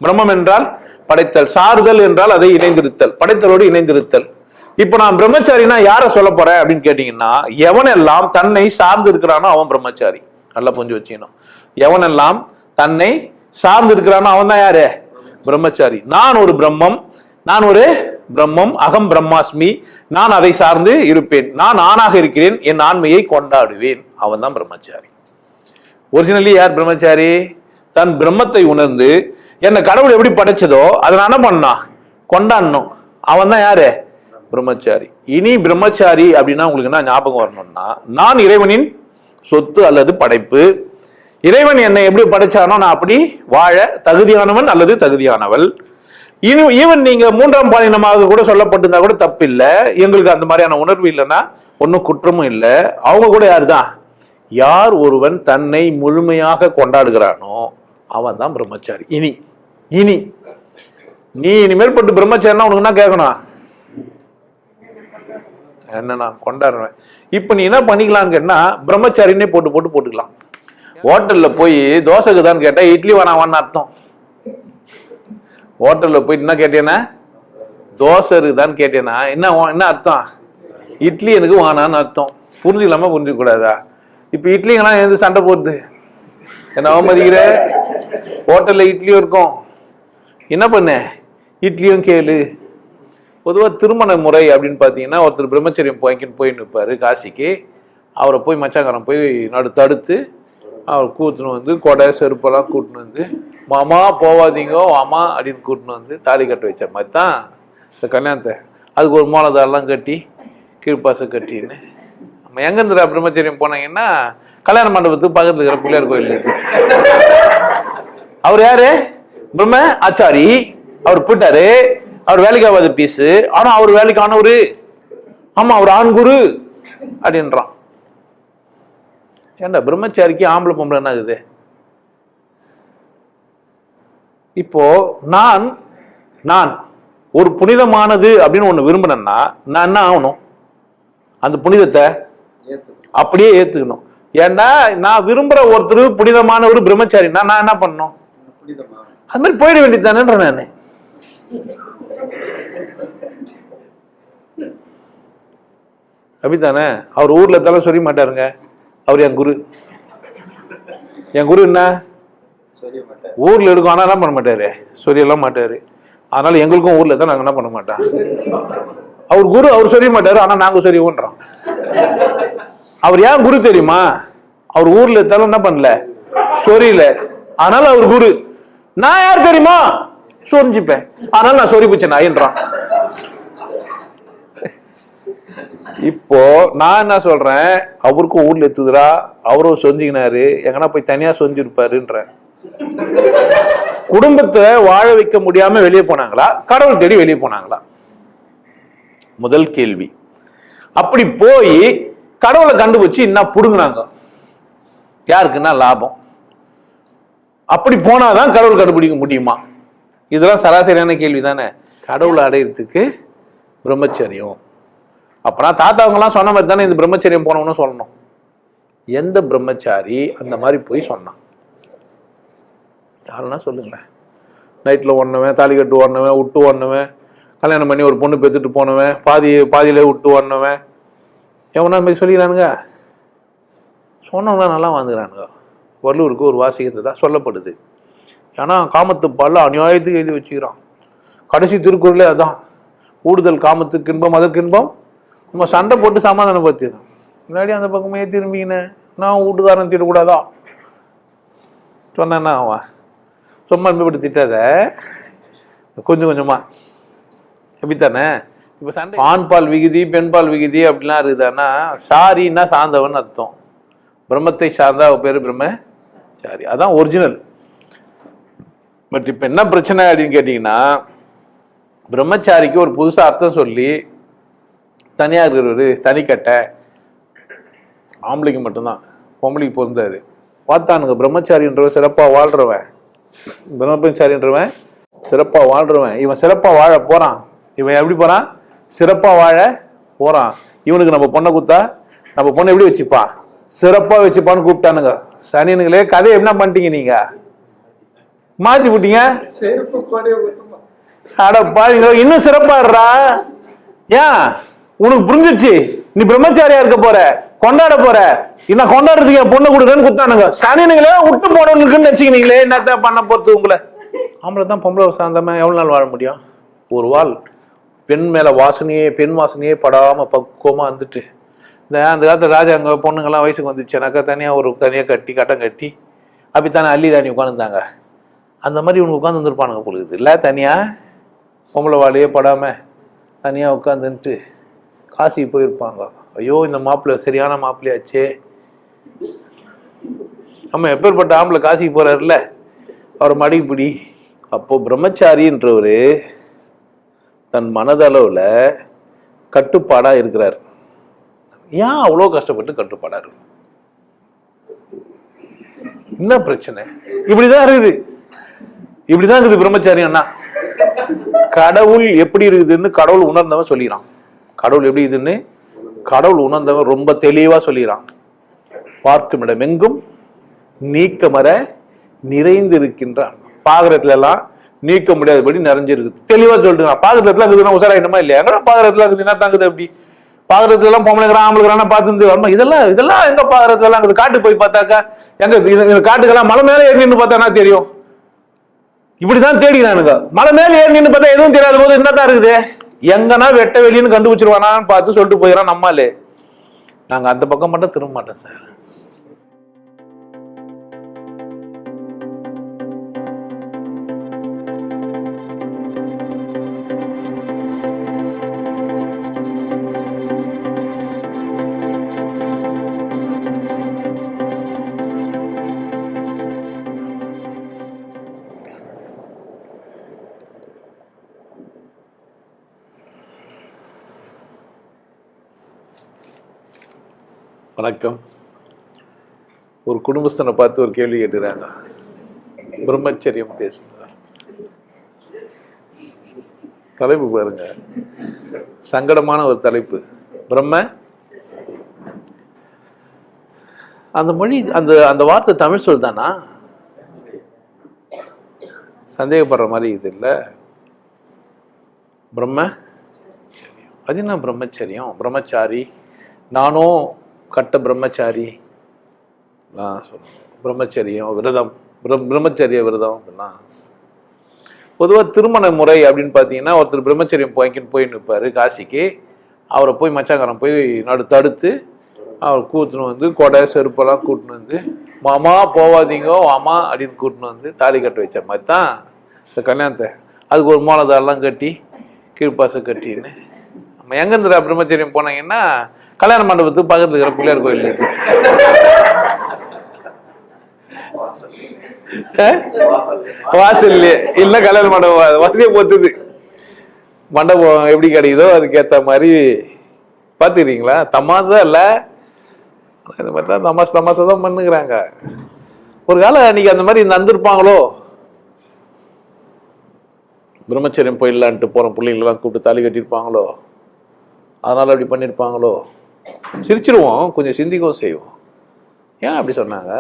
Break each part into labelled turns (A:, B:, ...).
A: பிரம்மம் என்றால் படைத்தல், சாறுதல் என்றால் அதை இணைந்திருத்தல், படைத்தலோடு இணைந்திருத்தல். இப்ப நான் பிரம்மச்சாரினா யார சொல்ல போறேன் அப்படின்னு கேட்டீங்கன்னா, எவனெல்லாம் தன்னை சார்ந்து இருக்கிறானோ அவன் பிரம்மச்சாரி. நல்லா புரிஞ்சு வச்சுக்கணும். எவனெல்லாம் தன்னை சார்ந்து இருக்கிறானோ அவன் தான் யாரு? பிரம்மச்சாரி. நான் ஒரு பிரம்மம், நான் ஒரு பிரம்மம், அகம் பிரம்மாஸ்மி, நான் அதை சார்ந்து இருப்பேன், நான் ஆணாக இருக்கிறேன், என் ஆண்மையை கொண்டாடுவேன், அவன் தான் பிரம்மச்சாரி. ஒரிஜினலி யார் பிரம்மச்சாரி? தன் பிரம்மத்தை உணர்ந்து என்ன கடவுள் எப்படி படைச்சதோ அதை என்ன பண்ணா கொண்டாடணும், அவன் தான் யாரு? பிரம்மச்சாரி. இனி பிரம்மச்சாரி அப்படின்னா உங்களுக்கு என்ன ஞாபகம் வரணும்னா, நான் இறைவனின் சொத்து அல்லது படைப்பு. இறைவன் என்னை எப்படி படைச்சானோ நான் அப்படி வாழ தகுதியானவன் அல்லது தகுதியானவள். ஈவன் நீங்க மூன்றாம் பாலினமாக கூட சொல்லப்பட்டிருந்தா கூட தப்பு இல்லை. எங்களுக்கு அந்த மாதிரியான உணர்வு இல்லைன்னா ஒன்றும் குற்றமும் இல்லை. அவங்க கூட யாரு தான்? யார் ஒருவன் தன்னை முழுமையாக கொண்டாடுகிறானோ அவன் தான் பிரம்மச்சாரி. இனி இனி நீ இனிமேல் பட்டு பிரம்மச்சாரினா உனக்கு என்ன கேட்கணும்? என்ன நான் கொண்டாடுறேன். இப்ப நீ என்ன பண்ணிக்கலான்னு கேட்டா பிரம்மச்சாரின்னே போட்டுக்கலாம். ஹோட்டல்ல போய் தோசைக்குதான்னு கேட்டா இட்லி வேணாவான்னு அர்த்தம். ஹோட்டல்ல போயிட்டு என்ன கேட்டேன்னா தோசை இருக்குதான்னு கேட்டேன்னா என்ன அர்த்தம்? இட்லி எனக்கு வேணான்னு அர்த்தம். புரிஞ்சுக்கலாமா புரிஞ்சுக்க கூடாதா? இப்ப இட்லிங்கெல்லாம் எந்த சண்டை போடுது? என்ன அவமதிக்கிற? ஹோட்டல்ல இட்லியும் இருக்கும், என்ன பண்ண இட்லியும் கேளு. பொதுவாக திருமண முறை அப்படின்னு பார்த்தீங்கன்னா, ஒருத்தர் பிரம்மச்சரியம் போயின்னு இருப்பாரு காசிக்கு. அவரை போய் மச்சாங்காரன் போய் தடுத்து அவர் கூட்டுன்னு வந்து கொடை செருப்பெல்லாம் கூட்டின்னு வந்து, மாமா போவாதீங்க மாமா அப்படின்னு கூட்டின்னு வந்து தாலி கட்ட வச்ச மாதிரி தான் இந்த கல்யாணத்தை. அதுக்கு ஒரு மோளதாரெல்லாம் கட்டி கீழ்ப்பாசம் கட்டின்னு நம்ம எங்கேருந்துடா பிரம்மச்சரியம் போனாங்கன்னா கல்யாண மண்டபத்துக்கு பக்கத்துல இருக்கிற பிள்ளையார் கோயில். அவர் யாரு? பிரம்ம ஆச்சாரி. அவர் போயிட்டாரு, அவர் வேலைக்கு ஆகாத பீஸு, ஆனா அவர் வேலைக்கு ஆனவரு. ஆமா, அவர் ஆண் குரு அப்படின்றான். ஏண்டா பிரம்மச்சாரிக்கு ஆம்பளை பொம்பளை என்ன ஆகுது? இப்போ நான் ஒரு புனிதமானது அப்படின்னு ஒண்ணு விரும்பினேன்னா நான் என்ன ஆகணும்? அந்த புனிதத்தை அப்படியே ஏத்துக்கணும். ஏன்னா நான் விரும்புற ஒருத்தர் புனிதமான ஒரு பிரம்மச்சாரினா நான் என்ன பண்ணணும்? அது மாதிரி போயிட வேண்டியதானேன்ற நானு. அப்படித்தானே? அவர் ஊர்ல இருந்தாலும் சொல்ல மாட்டாருங்க, அவர் என் குரு. என் குரு என்ன ஊர்ல இருக்கும், ஆனா என்ன பண்ண மாட்டாரு, சொல்லலாம் மாட்டாரு. அதனால எங்களுக்கும் ஊர்ல தான் நாங்க என்ன பண்ண மாட்டோம். அவர் குரு, அவர் சொல்ல மாட்டாரு, ஆனா நாங்க சொல்லிவோன்றோம். அவர் ஏன் குரு தெரியுமா? அவர் ஊர்ல இருந்தாலும் என்ன பண்ணல, சொரியல, அதனால அவர் குரு. நான் யார் தெரியுமா? சொரிஞ்சுப்பேன், அதனால நான் சொறி பிச்சேன் ஐயன்றான். இப்போ நான் என்ன சொல்றேன், அவருக்கும் ஊர்ல எத்துதுரா, அவரும் சொஞ்சிக்கினாரு, எங்கன்னா போய் தனியா சொஞ்சிருப்பாருன்ற. குடும்பத்தை வாழ வைக்க முடியாம வெளியே போனாங்களா, கடவுள் தேடி வெளியே போனாங்களா? முதல் கேள்வி. அப்படி போய் கடவுளை கண்டுபிடிச்சு என்ன புடுங்கினாங்க, யாருக்குன்னா லாபம். அப்படி போனாதான் கடவுள் கண்டுபிடிக்க முடியுமா? இதெல்லாம் சராசரியான கேள்வி தானே. கடவுளை அடையிறதுக்கு பிரம்மச்சரியம். அப்புறம் தாத்தாவங்கெல்லாம் சொன்ன மாதிரி தானே இந்த பிரம்மச்சரியம் போனவன்னு சொல்லணும். எந்த பிரம்மச்சாரி அந்த மாதிரி போய் சொன்னான்? யாருன்னா சொல்லுங்களேன். நைட்டில் ஓடனவன், தாலி கட்டு ஓடனவன், விட்டு ஓடனவன், கல்யாணம் பண்ணி ஒரு பொண்ணு பெற்றுட்டு போனவன், பாதியிலே விட்டு ஓடனவன், எவனா மாதிரி சொல்லிக்கிறானுங்க? சொன்னவனா நல்லா வாழ்ந்துக்கிறானுங்க. வள்ளுவருக்கு ஒரு வாசிக்கிறதா சொல்லப்படுது. ஏன்னா காமத்து பால்ல அநியாயத்துக்கு எழுதி வச்சுக்கிறான். கடைசி திருக்குறளே அதான், ஊடுதல் காமத்துக்கு இன்பம் அதற்கு இன்பம். நம்ம சண்டை போட்டு சமாதானப்படுத்திடும். முன்னாடி அந்த பக்கமே திரும்பிக்கினேன், நான் வீட்டுக்காரன் திட்டக்கூடாதா சொன்னா அவன் சும்மா இப்படி திட்டாத, கொஞ்சம் கொஞ்சமா. எப்படித்தானே? இப்போ சண்டை ஆண் பால் விகுதி பெண் பால் விகுதி அப்படிலாம் இருக்குதானா, சாரின்னா சார்ந்தவன் அர்த்தம். பிரம்மத்தை சார்ந்தா பேரு பிரம்மச்சாரி, அதான் ஒரிஜினல். பட் இப்போ என்ன பிரச்சனை அப்படின்னு கேட்டீங்கன்னா, பிரம்மச்சாரிக்கு ஒரு புதுசாக அர்த்தம் சொல்லி தனியாக இருக்கிறவர் தனிக்கட்டை, ஆம்பளைக்கு மட்டும்தான், பொம்பளைக்கு பொருந்தாது. பார்த்தானுங்க பிரம்மச்சாரின்றவன் சிறப்பாக வாழ்றவன், பிரம்மச்சாரின்றவன் சிறப்பாக வாழ்றவன், இவன் சிறப்பாக வாழ போறான். இவன் எப்படி போறான்? சிறப்பாக வாழ போறான். இவனுக்கு நம்ம பொண்ணை கொடுத்தா நம்ம பொண்ணை எப்படி வச்சுப்பான்? சிறப்பாக வச்சுப்பான்னு கூப்பிட்டானுங்க. சனியனுங்களே, கதையை என்ன பண்ணிட்டீங்க நீங்க? மாத்தி போட்டீங்க. அட பாருங்க, இன்னும் சிறப்பாடுறா. ஏன் உனக்கு புரிஞ்சிச்சு, நீ பிரம்மச்சாரியா இருக்க போற, கொண்டாட போற. என்ன கொண்டாடுறதுக்கு என் பொண்ணை கொடுக்குறேன்னு குத்தானுங்க. சனிங்களே விட்டு போனவனுக்குன்னு நினைச்சுக்கினீங்களே, என்னத்த பண்ண போறது உங்களை. ஆம்பளை தான் பொம்பளை சார்ந்தாம எவ்வளவு நாள் வாழ முடியும்? ஒரு வாழ் பெண் மேல வாசனையே, பெண் வாசனையே படாம பக்குவமா இருந்துட்டு, இந்த அந்த காலத்துல ராஜாங்க பொண்ணுங்கெல்லாம் வயசுக்கு வந்துச்சுனாக்கா தனியாக கட்டி கட்டம் கட்டி அப்படித்தானே அள்ளி ராணி உட்காந்துருந்தாங்க. அந்த மாதிரி இவனுக்கு உட்காந்து வந்துருப்பானுங்க பொழுது இல்லை, தனியா பொம்பளை வாழையே படாம தனியா உட்காந்துன்ட்டு காசி போயிருப்பாங்க. ஐயோ இந்த மாப்பிள்ளை சரியான மாப்பிள்ளையாச்சே. நம்ம எப்பேற்பட்ட ஆம்பளை காசிக்கு போறாருல்ல, அவர் மடிப்பிடி. அப்போ பிரம்மச்சாரின்றவரு தன் மனதளவுல கட்டுப்பாடா இருக்கிறார். ஏன் அவ்வளோ கஷ்டப்பட்டு கட்டுப்பாடா இருக்கும்? என்ன பிரச்சனை? இப்படிதான் இருக்குது, இப்படிதான் இருக்குது பிரம்மச்சாரி அண்ணா. கடவுள் எப்படி இருக்குதுன்னு கடவுள் உணர்ந்தவன் சொல்லிக்கிறான். கடவுள் எப்படி இதுன்னு கடவுள் உணர்ந்தவன் ரொம்ப தெளிவா சொல்லிக்கிறான். பார்க்கும் இடம் எங்கும் நீக்கமர நிறைந்து இருக்கின்றான். பாகரத்துல எல்லாம் நீக்க முடியாதபடி நிறைஞ்சிருக்கு. தெளிவா சொல்லிட்டு பாகரத்துல இருக்குதுன்னா உசாராயிட்டமா இல்லையா? எங்கடா பாகரத்துல இருக்குதுன்னா தாங்குது. அப்படி பாகரத்துல எல்லாம் பொம்பளைக்கிறான் ஆம்பளைக்கிறான் பார்த்து இதெல்லாம் எங்க பாகரத்துல எல்லாம் இருக்குது? காட்டு போய் பார்த்தாக்கா எங்க காட்டுக்கெல்லாம் மலை மேல ஏறி நின்று பார்த்தானா தெரியும். இப்படிதான் தேடினானுங்க. மலை மேல ஏறி நின்று பார்த்தா எதுவும் தெரியாத போது என்னதான் இருக்குது? எங்கன்னா வெட்ட வெளின்னு கண்டுபிடிச்சிருவானான்னு பார்த்து சொல்லிட்டு போயிடறான் நம்மாலே. நாங்க அந்த பக்கம் மட்டும் திரும்ப மாட்டோம் சார். வணக்கம். ஒரு குடும்பஸ்தனை பார்த்து ஒரு கேள்வி கேட்டுறாங்க. பிரம்மச்சரியம் பேசுங்க. தலைப்பு பாருங்க, சங்கடமான ஒரு தலைப்பு. பிரம்ம அந்த மொழி, அந்த வார்த்தை தமிழ் சொல் தானா? சந்தேகப்படுற மாதிரி இது இல்லை. பிரம்மச்சரியம் அது என்ன? பிரம்மச்சரியம் பிரம்மச்சாரி, நானும் கட்ட பிரம்மச்சாரி பிரம்மச்சரியம் விரதம், பிரம்மச்சரிய விரதம் அப்படிலாம். பொதுவாக திருமண முறை அப்படின்னு பார்த்தீங்கன்னா, ஒருத்தர் பிரம்மச்சரியம் போய் நிற்பாரு காசிக்கு. அவரை போய் மச்சாங்காரன் போய் தடுத்து அவர் கூட்டுன்னு வந்து கொடை செருப்பெல்லாம் கூட்டின்னு வந்து, மாமா போவாதீங்கோ மாமா அப்படின்னு கூட்டின்னு வந்து தாலி கட்ட வச்ச மாதிரி தான் இந்த கல்யாணத்தை. அதுக்கு ஒரு மோளதாரெல்லாம் கட்டி கீழ்ப்பாசம் கட்டின்னு நம்ம எங்கேருந்துடா பிரம்மச்சரியம் போனாங்கன்னா, கல்யாண மண்டபத்துக்கு பக்கத்துல இருக்கிற பிள்ளையார் கோயில் இருக்கு. வாசல் இல்ல கல்யாண மண்டபம் வசதியை பொறுத்துது. மண்டபம் எப்படி கிடைக்குதோ அதுக்கேற்ற மாதிரி பார்த்துக்கிறீங்களா? தமாசா இல்ல, இந்த மாதிரி தான் தமாசா தான் பண்ணுகிறாங்க. ஒரு காலம் அன்னைக்கு அந்த மாதிரி நந்திருப்பாங்களோ, பிரம்மச்சரியம் போயிடலான்ட்டு போற பிள்ளைங்களெல்லாம் கூப்பிட்டு தாலி கட்டியிருப்பாங்களோ, அதனால அப்படி பண்ணியிருப்பாங்களோ. சிரிச்சிருவோம், கொஞ்சம் சிந்திக்கவும் செய்வோம். ஏன் அப்படி சொன்னாங்க?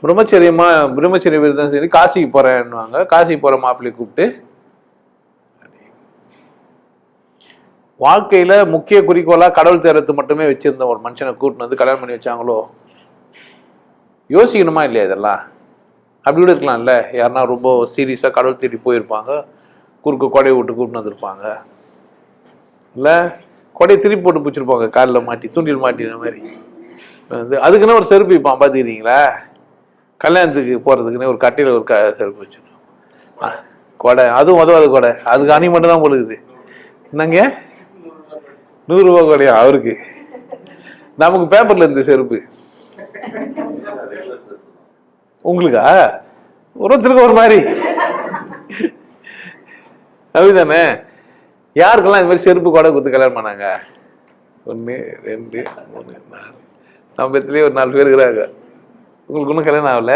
A: பிரம்மச்சரிய விரதம் சரி காசிக்கு போறேன்னுவாங்க. காசிக்கு போற மாப்பிள்ளையை கூப்பிட்டு வாழ்க்கையில முக்கிய குறிக்கோளா கடவுள் தேர்றது மட்டுமே வச்சிருந்த ஒரு மனுஷனை கூட்டின்னு வந்து கல்யாணம் பண்ணி வச்சாங்களோ? யோசிக்கணுமா இல்லையா? இதெல்லாம் அப்படி கூட இருக்கலாம்ல. யாருன்னா ரொம்ப சீரியஸா கடவுள் தேடி போயிருப்பாங்க, குறுக்கு கொடையை விட்டு கூட்டின்னு வந்திருப்பாங்க. இல்லை கொடையை திருப்பி போட்டு பிடிச்சிருப்பாங்க, காலில் மாட்டி தூண்டில் மாட்டின மாதிரி. அதுக்குன்னு ஒரு செருப்பு வைப்பான் பார்த்துக்கிறீங்களா? கல்யாணத்துக்கு போகிறதுக்குன்னு ஒரு கட்டையில் ஒரு செருப்பு வச்சிருக்கோம். கொடை அதுவும் உதவாத கொடை, அதுக்கு அணி மட்டும் தான் பொழுது. என்னங்க 100 ரூபா கொடையா அவருக்கு? நமக்கு பேப்பர்ல இருந்து செருப்பு, உங்களுக்கா? ஒருத்தருக்கு ஒரு மாதிரி அப்படிதானே? யாருக்கெல்லாம் இந்த மாதிரி செருப்பு கொடை கொடுத்து கல்யாணம் பண்ணாங்க? 1 2 3 4 நம்ம இடத்துலயே ஒரு 4 பேர் இருக்கிறாங்க. உங்களுக்கு ஒன்றும் கல்யாணம் ஆகல,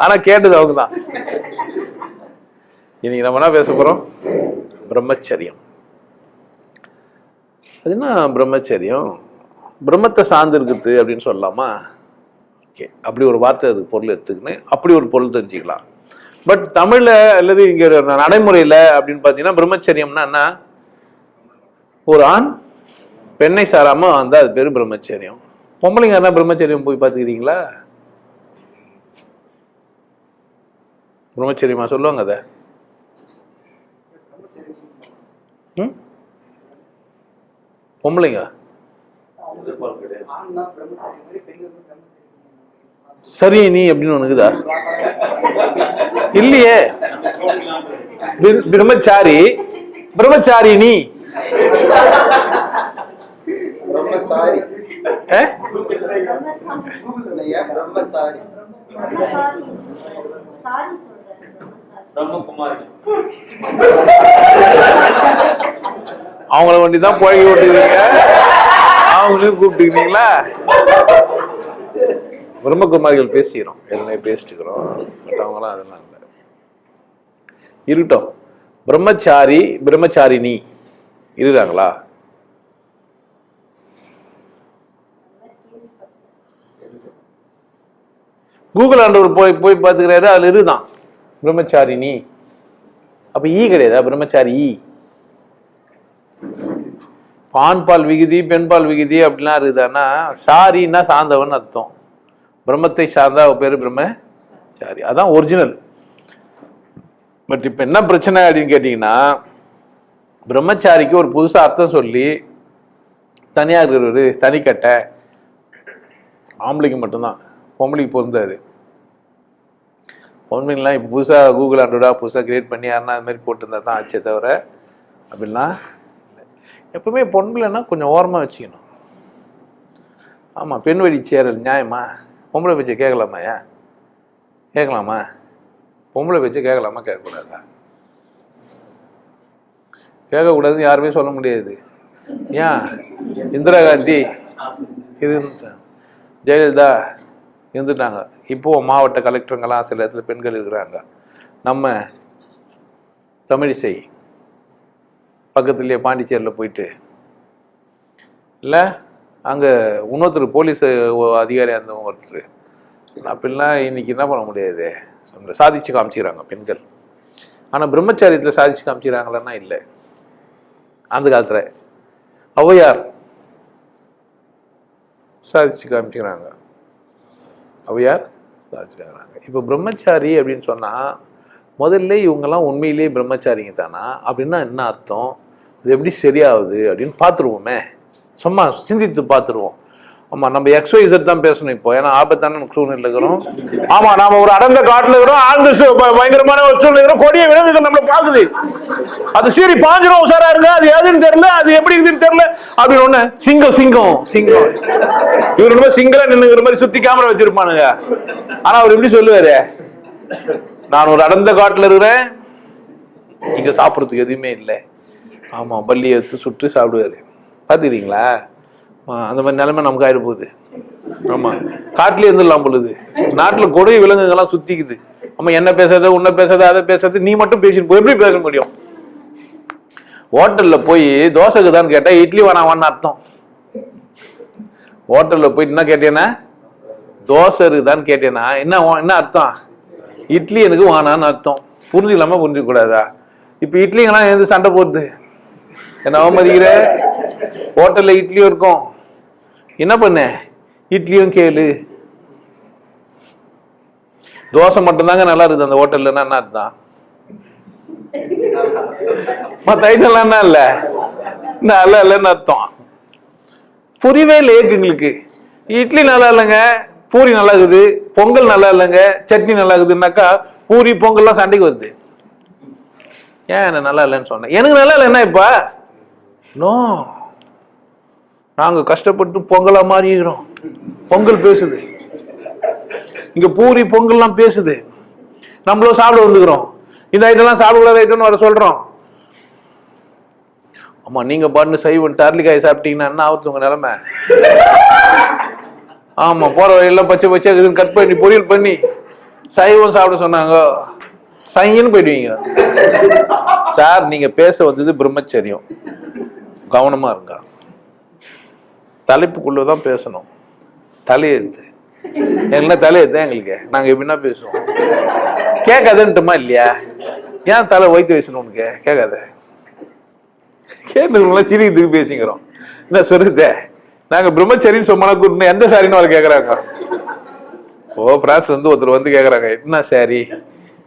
A: ஆனா கேட்டது அவங்க தான். இன்னைக்கு நம்ம என்ன பேச போறோம்? பிரம்மச்சரியம். அது என்ன பிரம்மச்சரியம்? பிரம்மத்தை சார்ந்து இருக்குது அப்படின்னு சொல்லலாமா? ஓகே, அப்படி ஒரு வார்த்தை அதுக்கு பொருள் எடுத்துக்கணும், அப்படி ஒரு பொருள் தெரிஞ்சுக்கலாம். பட் தமிழ்ல அல்லது இங்க நடைமுறையில அப்படின்னு பாத்தீங்கன்னா பிரம்மச்சரியம்னா என்ன? ஒரு ஆண் பெண்ணை சாராம வந்தா அது பேரு பிரம்மச்சரியம். பொம்பளைங்க என்ன பிரம்மச்சரியம் போய் பாத்துக்கிறீங்களா? பிரம்மச்சரியமா சொல்லுவாங்க அத? பொம்பளைங்க சரி நீ அப்படின்னு ஒண்ணுக்குதா? இல்லையே. பிரம்மச்சாரி பிரம்மச்சாரி நீ அவங்கள வண்டிதான் போய் ஓட்டுக்கிறீங்க, அவங்களையும் கூப்பிட்டுக்கிறீங்களா? பிரம்மகுமாரிகள் பேசிக்கிறோம், எதுவுமே பேசிட்டுக்கிறோம். பட் அவங்களாம் அதெல்லாம் இல்லை. இருக்கட்டும். பிரம்மச்சாரி பிரம்மச்சாரினி இருக்கிறாங்களா? கூகுள் ஆண்டவர் போய் போய் பார்த்துக்கிறாரு, அதுல இருக்குதான் பிரம்மச்சாரினி. அப்ப ஈ கிடையாதா? பிரம்மச்சாரி ஈ. ஆண்பால் விகுதி பெண்பால் விகுதி அப்படிலாம் இருக்குதான்னா சாரின்னா சார்ந்தவன் அர்த்தம். பிரம்மத்தை சார்ந்தா பேரு பிரம்மச்சாரி, அதான் ஒரிஜினல். பட் இப்ப என்ன பிரச்சனை அப்படின்னு கேட்டீங்கன்னா, பிரம்மச்சாரிக்கு ஒரு புதுசா அர்த்தம் சொல்லி தனியா இருக்கிற தனிக்கட்டை ஆம்பளைக்கு மட்டும்தான், பொம்பளைக்கு பொருந்தாது. பொம்பளைங்கலாம் இப்போ புதுசாக கூகுள் ஆண்ட்ராய்டா புதுசாக கிரியேட் பண்ணி யாருன்னா அது மாதிரி போட்டுருந்தா தான் ஆச்சே தவிர அப்படின்லாம் எப்பவுமே பொம்பளைன்னா கொஞ்சம் ஓரமாக வச்சுக்கணும். ஆமாம், பெண் வழி சேரல் நியாயமா? பொம்பளை பேச்சை கேட்கலாமா? ஏன் கேட்கலாமா? பொம்பளை பேச்சை கேட்கலாமா கேட்கக்கூடாதா? கேட்கக்கூடாதுன்னு யாருமே சொல்ல முடியாது. ஏன் இந்திரா காந்தி இருந்துட்டாங்க, ஜெயலலிதா இருந்துட்டாங்க, இப்போது மாவட்ட கலெக்டருங்கெல்லாம் சில இடத்துல பெண்கள் இருக்கிறாங்க. நம்ம தமிழிசை பக்கத்துலேயே பாண்டிச்சேரியில் போயிட்டு இல்லை, அங்கே இன்னொருத்தர் போலீஸ் அதிகாரியாக இருந்தவங்க ஒருத்தர், அப்படிலாம் இன்னைக்கு என்ன பண்ண முடியாது, சாதிச்சு காமிச்சிக்கிறாங்க பெண்கள். ஆனால் பிரம்மச்சாரியத்தில் சாதிச்சு காமிச்சிக்கிறாங்களன்னா இல்லை. அந்த காலத்தில் ஔவையார் சாதிச்சு காமிச்சிக்கிறாங்க, ஔவையார் சாதிச்சுக்கிறாங்க. இப்போ பிரம்மச்சாரி அப்படின்னு சொன்னால் முதல்ல இவங்கெல்லாம் உண்மையிலேயே பிரம்மச்சாரிங்க தானா அப்படின்னா என்ன அர்த்தம்? இது எப்படி சரியாகுது அப்படின்னு பார்த்துருவோமே, சும்மா சிந்தித்து பார்த்துருவோம். ஆமாம், நம்ம XYZ தான் பேசணும் இப்போ, ஏன்னா ஆபத்தான சூழ்நிலை இருக்கிறோம். ஆமாம், நாம ஒரு அடர்ந்த காட்டில் இருக்கிறோம், ஆழ்ந்த பயங்கரமான ஒரு சூழ்நிலை இருக்கிறோம், கொடிய விலங்குகள் நம்மளை பார்க்குது, அது சீறி பாஞ்சிரும், உசாரா இருங்க, அது எதுன்னு தெரியல, அது எப்படி இருக்குதுன்னு தெரியல அப்படின்னு ஒண்ணு. சிங்கம் சிங்கம் சிங்கம் இவர் ரொம்ப சிங்கரா நின்னுங்கிற மாதிரி சுத்தி கேமரா வச்சிருப்பானுங்க. ஆனா அவர் எப்படி சொல்லுவாரு, நான் ஒரு அடர்ந்த காட்டுல இருக்கிறேன், இங்க சாப்பிட்றதுக்கு எதுவுமே இல்லை. ஆமா, பள்ளியை எடுத்து சுட்டு சாப்பிடுவாரு. பாத்துக்கிறீங்களா? அந்த மாதிரி நிலைமை நமக்கு ஆயிட போகுது. ஆமா, காட்டுலயே இருந்துடலாம் பொழுது, நாட்டுல கொடை விலங்குகள்லாம் சுத்திக்குது. ஆமா, என்ன பேசாத, உன்ன பேசாத, அதை பேசாத, நீ மட்டும் பேசிட்டு போ, எப்படி பேச முடியும்? ஹோட்டல்ல போய் தோசைக்குதான்னு கேட்டா இட்லி வேணாவான்னு அர்த்தம். ஹோட்டல்ல போயிட்டு என்ன கேட்டேன்னா தோசை இருக்குதான்னு கேட்டேன்னா என்ன அர்த்தம்? இட்லி எனக்கு வேணான்னு அர்த்தம். புரிஞ்சுக்கலாமா புரிஞ்சுக்க கூடாதா? இப்ப இட்லிங்கெல்லாம் எது சண்டை போடுது, என்ன அவமதிக்கிற? ஹோட்டல்ல இட்லியும் இருக்கும், என்ன பண்ண இட்லியும் கேளு. தோசை மட்டும்தாங்க நல்லா இருக்குது அந்த ஹோட்டல்ல, என்ன அர்த்தம்? மற்ற ஐட்டம்லாம் என்ன இல்லை, நல்லா இல்லைன்னு அர்த்தம். புரியவே இல்லை எங்களுக்கு. இட்லி நல்லா இல்லைங்க, பூரி நல்லா இருக்குது, பொங்கல் நல்லா இல்லைங்க, சட்னி நல்லா இருக்குதுன்னாக்கா பூரி பொங்கல்லாம் சண்டைக்கு வருது. ஏன் என்ன நல்லா இல்லைன்னு சொன்னேன்? எனக்கு நல்லா இல்லைன்னா இப்ப நோ, நாங்க கஷ்டப்பட்டு பொங்கலா மாறிக்கிறோம். பொங்கல் பேசுது, இங்க பூரி பொங்கல்லாம் பேசுது, நம்மளும் சாப்பிட வந்துக்கிறோம். இந்த ஐட்டம்லாம் சாப்பிடக்கூடாது ஐட்டம்னு வர சொல்றோம். ஆமா, நீங்க பாட்டு சைவம் டார்லிக்காய் சாப்பிட்டீங்கன்னா என்ன ஆகுது உங்க நிலைமை? ஆமா, போற வழியெல்லாம் பச்சை பச்சை கட் பண்ணி பொரியல் பண்ணி சைவம் சாப்பிட சொன்னாங்க, சைன்னு போயிடுவீங்க. சார், நீங்க பேச வந்தது பிரம்மச்சரியம், கவனமா இருங்க. தலைப்புக்குள்ளதான் பேசணும். தலையெழுத்து எங்கன்னா தலையெழுத்து எங்களுக்கு நாங்க எப்படின்னா பேசுவோம். கேட்காதுன்ட்டுமா இல்லையா? ஏன் தலை வைத்து பேசணும் உனக்கு? கேட்காத கேட்டுலாம் சிரிக்கிறதுக்கு பேசிக்கிறோம். என்ன சொல்லுத? நாங்க பிரம்மச்சரின்னு சொன்னா கூட்டு எந்த சாரின்னு அவர் கேட்கறாங்க. பிரான்ஸ்ல இருந்து ஒருத்தர் வந்து கேட்கறாங்க, என்ன சாரி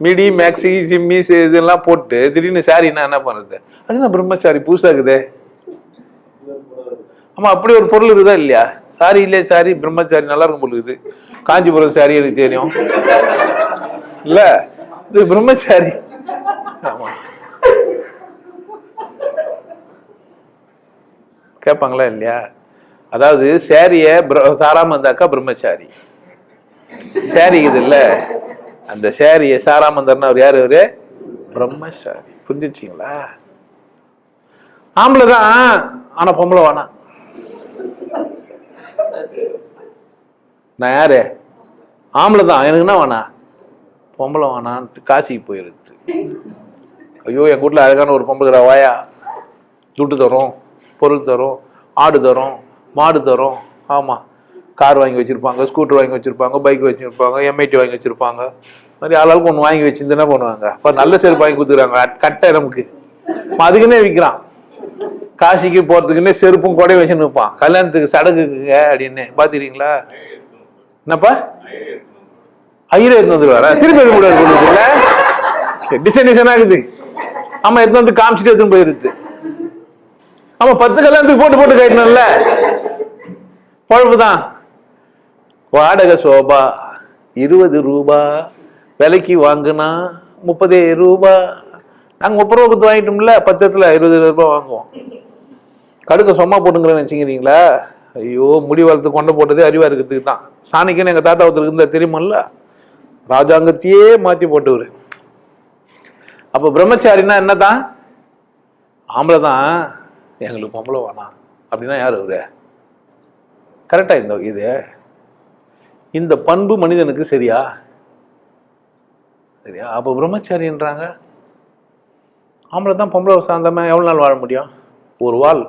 A: மிடி மேக்ஸி ஜிம்மி இதெல்லாம் போட்டு திடீர்னு சாரின்னா என்ன பண்ணுறது? அது நான் பிரம்மச்சாரி புதுசா இருக்குதே. ஆமா, அப்படி ஒரு பொருள் இருக்குதா இல்லையா? சாரி இல்லையே, சாரி பிரம்மச்சாரி நல்லா இருக்கும் பொழுது. காஞ்சிபுரம் சாரி எனக்கு தெரியும் இல்ல, இது பிரம்மச்சாரி. ஆமா, கேட்பாங்களா இல்லையா? அதாவது சாரிய சாராம இருந்தாக்கா பிரம்மச்சாரி. சாரி இது இல்ல, அந்த சாரிய சாராம இருந்தாருன்னா அவர் யாரு? அவரு பிரம்மச்சாரி. புரிஞ்சுச்சிங்களா? ஆம்பளை தான், ஆனா பொம்பளை வேணாம். நான் யாரு? ஆம்பளை தான், எனக்கு என்ன வேணா? பொம்பளை வேணான்ட்டு காசிக்கு போயிருது. ஐயோ, என் வீட்டுல அழகான ஒரு பொம்பளை வாயா, துட்டு தரும், பொருள் தரும், ஆடு தரும், மாடு தரும். ஆமா, கார் வாங்கி வச்சிருப்பாங்க, ஸ்கூட்டர் வாங்கி வச்சிருப்பாங்க, பைக் வச்சிருப்பாங்க, எம்ஐடி வாங்கி வச்சிருப்பாங்க. மாதிரி ஆளாளுக்கு ஒன்று வாங்கி வச்சிருந்து என்ன பண்ணுவாங்க? இப்போ நல்ல செருப்பு வாங்கி கொடுத்துருக்காங்க கட்டை நமக்கு, அதுக்குன்னே விற்கிறான். காசிக்கு போறதுக்குன்னே செருப்பும் கொடையும் வச்சுன்னு இருப்பான். கல்யாணத்துக்கு சடங்குங்க அப்படின்னு பாத்துக்கிறீங்களா? என்னப்பா ஐயரே எடுத்து வந்துருவாரா? திருப்பி எடுத்து முடியாது, டிசைன் டிசைனா இருக்குது. ஆமா, எடுத்து வந்து காமிச்சிட்டு எடுத்துன்னு போயிருது. ஆமா, 10 கல்யாணத்துக்கு போட்டு போட்டு கட்டணும்ல, பொழப்புதான். வாடகை சோபா 20 ரூபா, விலைக்கு வாங்கினா 30 ரூபா. நாங்க 30 ரூபா கொடுத்து வாங்கிட்டோம்ல, 10 20 ரூபாய் வாங்குவோம். கடுக்க சொம்மா போட்டுங்கிறேன்னு வச்சுக்கிறீங்களா? ஐயோ, முடி வளர்த்து கொண்ட போட்டதே அறிவா இருக்கிறதுக்கு தான். சாணிக்குன்னு எங்க தாத்தா ஒருத்தருக்கு இருந்தா தெரியுமில்ல, ராஜாங்கத்தையே மாத்தி போட்டுவரு. அப்ப பிரம்மச்சாரின்னா என்னதான்? ஆம்பளை தான், எங்களுக்கு பொம்பளை வேணாம் அப்படின்னா யாரு அவரு? கரெக்டா? இந்த பண்பு மனிதனுக்கு சரியா? சரியா? அப்ப பிரம்மச்சாரின்றாங்க. ஆம்பளை தான், பொம்பளை சார்ந்தமா எவ்வளவு நாள் வாழ முடியும்? ஒரு வாழ்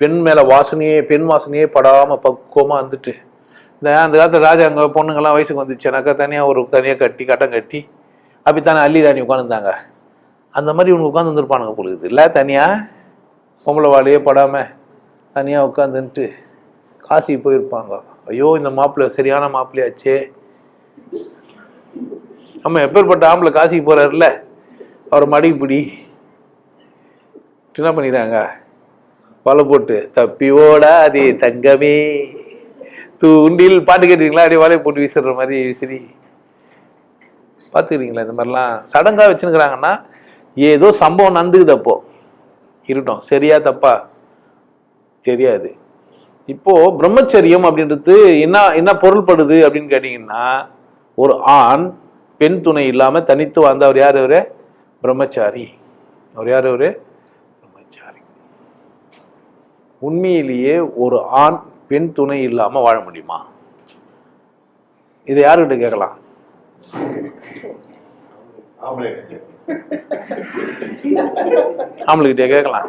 A: பெண் மேல பெண் வாசனையே படாம பக்குவமா இருந்துட்டு, அந்த காலத்துல ராஜாங்க பொண்ணுங்கெல்லாம் வயசுக்கு வந்துச்சுனாக்கா தனியா கட்டி கட்டம் கட்டி அப்படித்தானே அள்ளி ராணி உட்காந்துருந்தாங்க. அந்த மாதிரி இவங்க உட்காந்து வந்துருப்பானுங்க பொழுது இல்லை, தனியா பொம்பளை வாழையே படாம தனியா உட்காந்துன்ட்டு காசி போயிருப்பாங்க. ஐயோ, இந்த மாப்பிள்ளை சரியான மாப்பிள்ளையாச்சே. ஆமா, எப்பேற்பட்ட ஆம்பளை காசிக்கு போறாருல்ல, அவரை மடிக்கு பிடி என்ன பண்ணிடுறாங்க, வலை போட்டு தப்பி ஓடாதே தங்கமே தூண்டில் பாட்டு கேட்டீங்களா? அப்படியே வலையை போட்டு வீசுற மாதிரி விசிறி பார்த்துக்கிறீங்களா? இந்த மாதிரிலாம் சடங்காக வச்சுருக்கிறாங்கன்னா ஏதோ சம்பவம் நடந்துக்குது. அப்போ இருக்கட்டும், சரியா தப்பா தெரியாது. இப்போ பிரம்மச்சரியம் அப்படின்றது என்ன பொருள்படுது அப்படின்னு கேட்டீங்கன்னா, ஒரு ஆண் பெண் துணை இல்லாம தனித்து வாழ்ந்த அவர் யார்? அவரு பிரம்மச்சாரி. அவர் யார்? அவரு பிரம்மச்சாரி. உண்மையிலேயே ஒரு ஆண் பெண் துணை இல்லாம வாழ முடியுமா? இதை யாருக்கிட்ட கேட்கலாம்? ஆம்பளைகிட்ட கேட்கலாம்.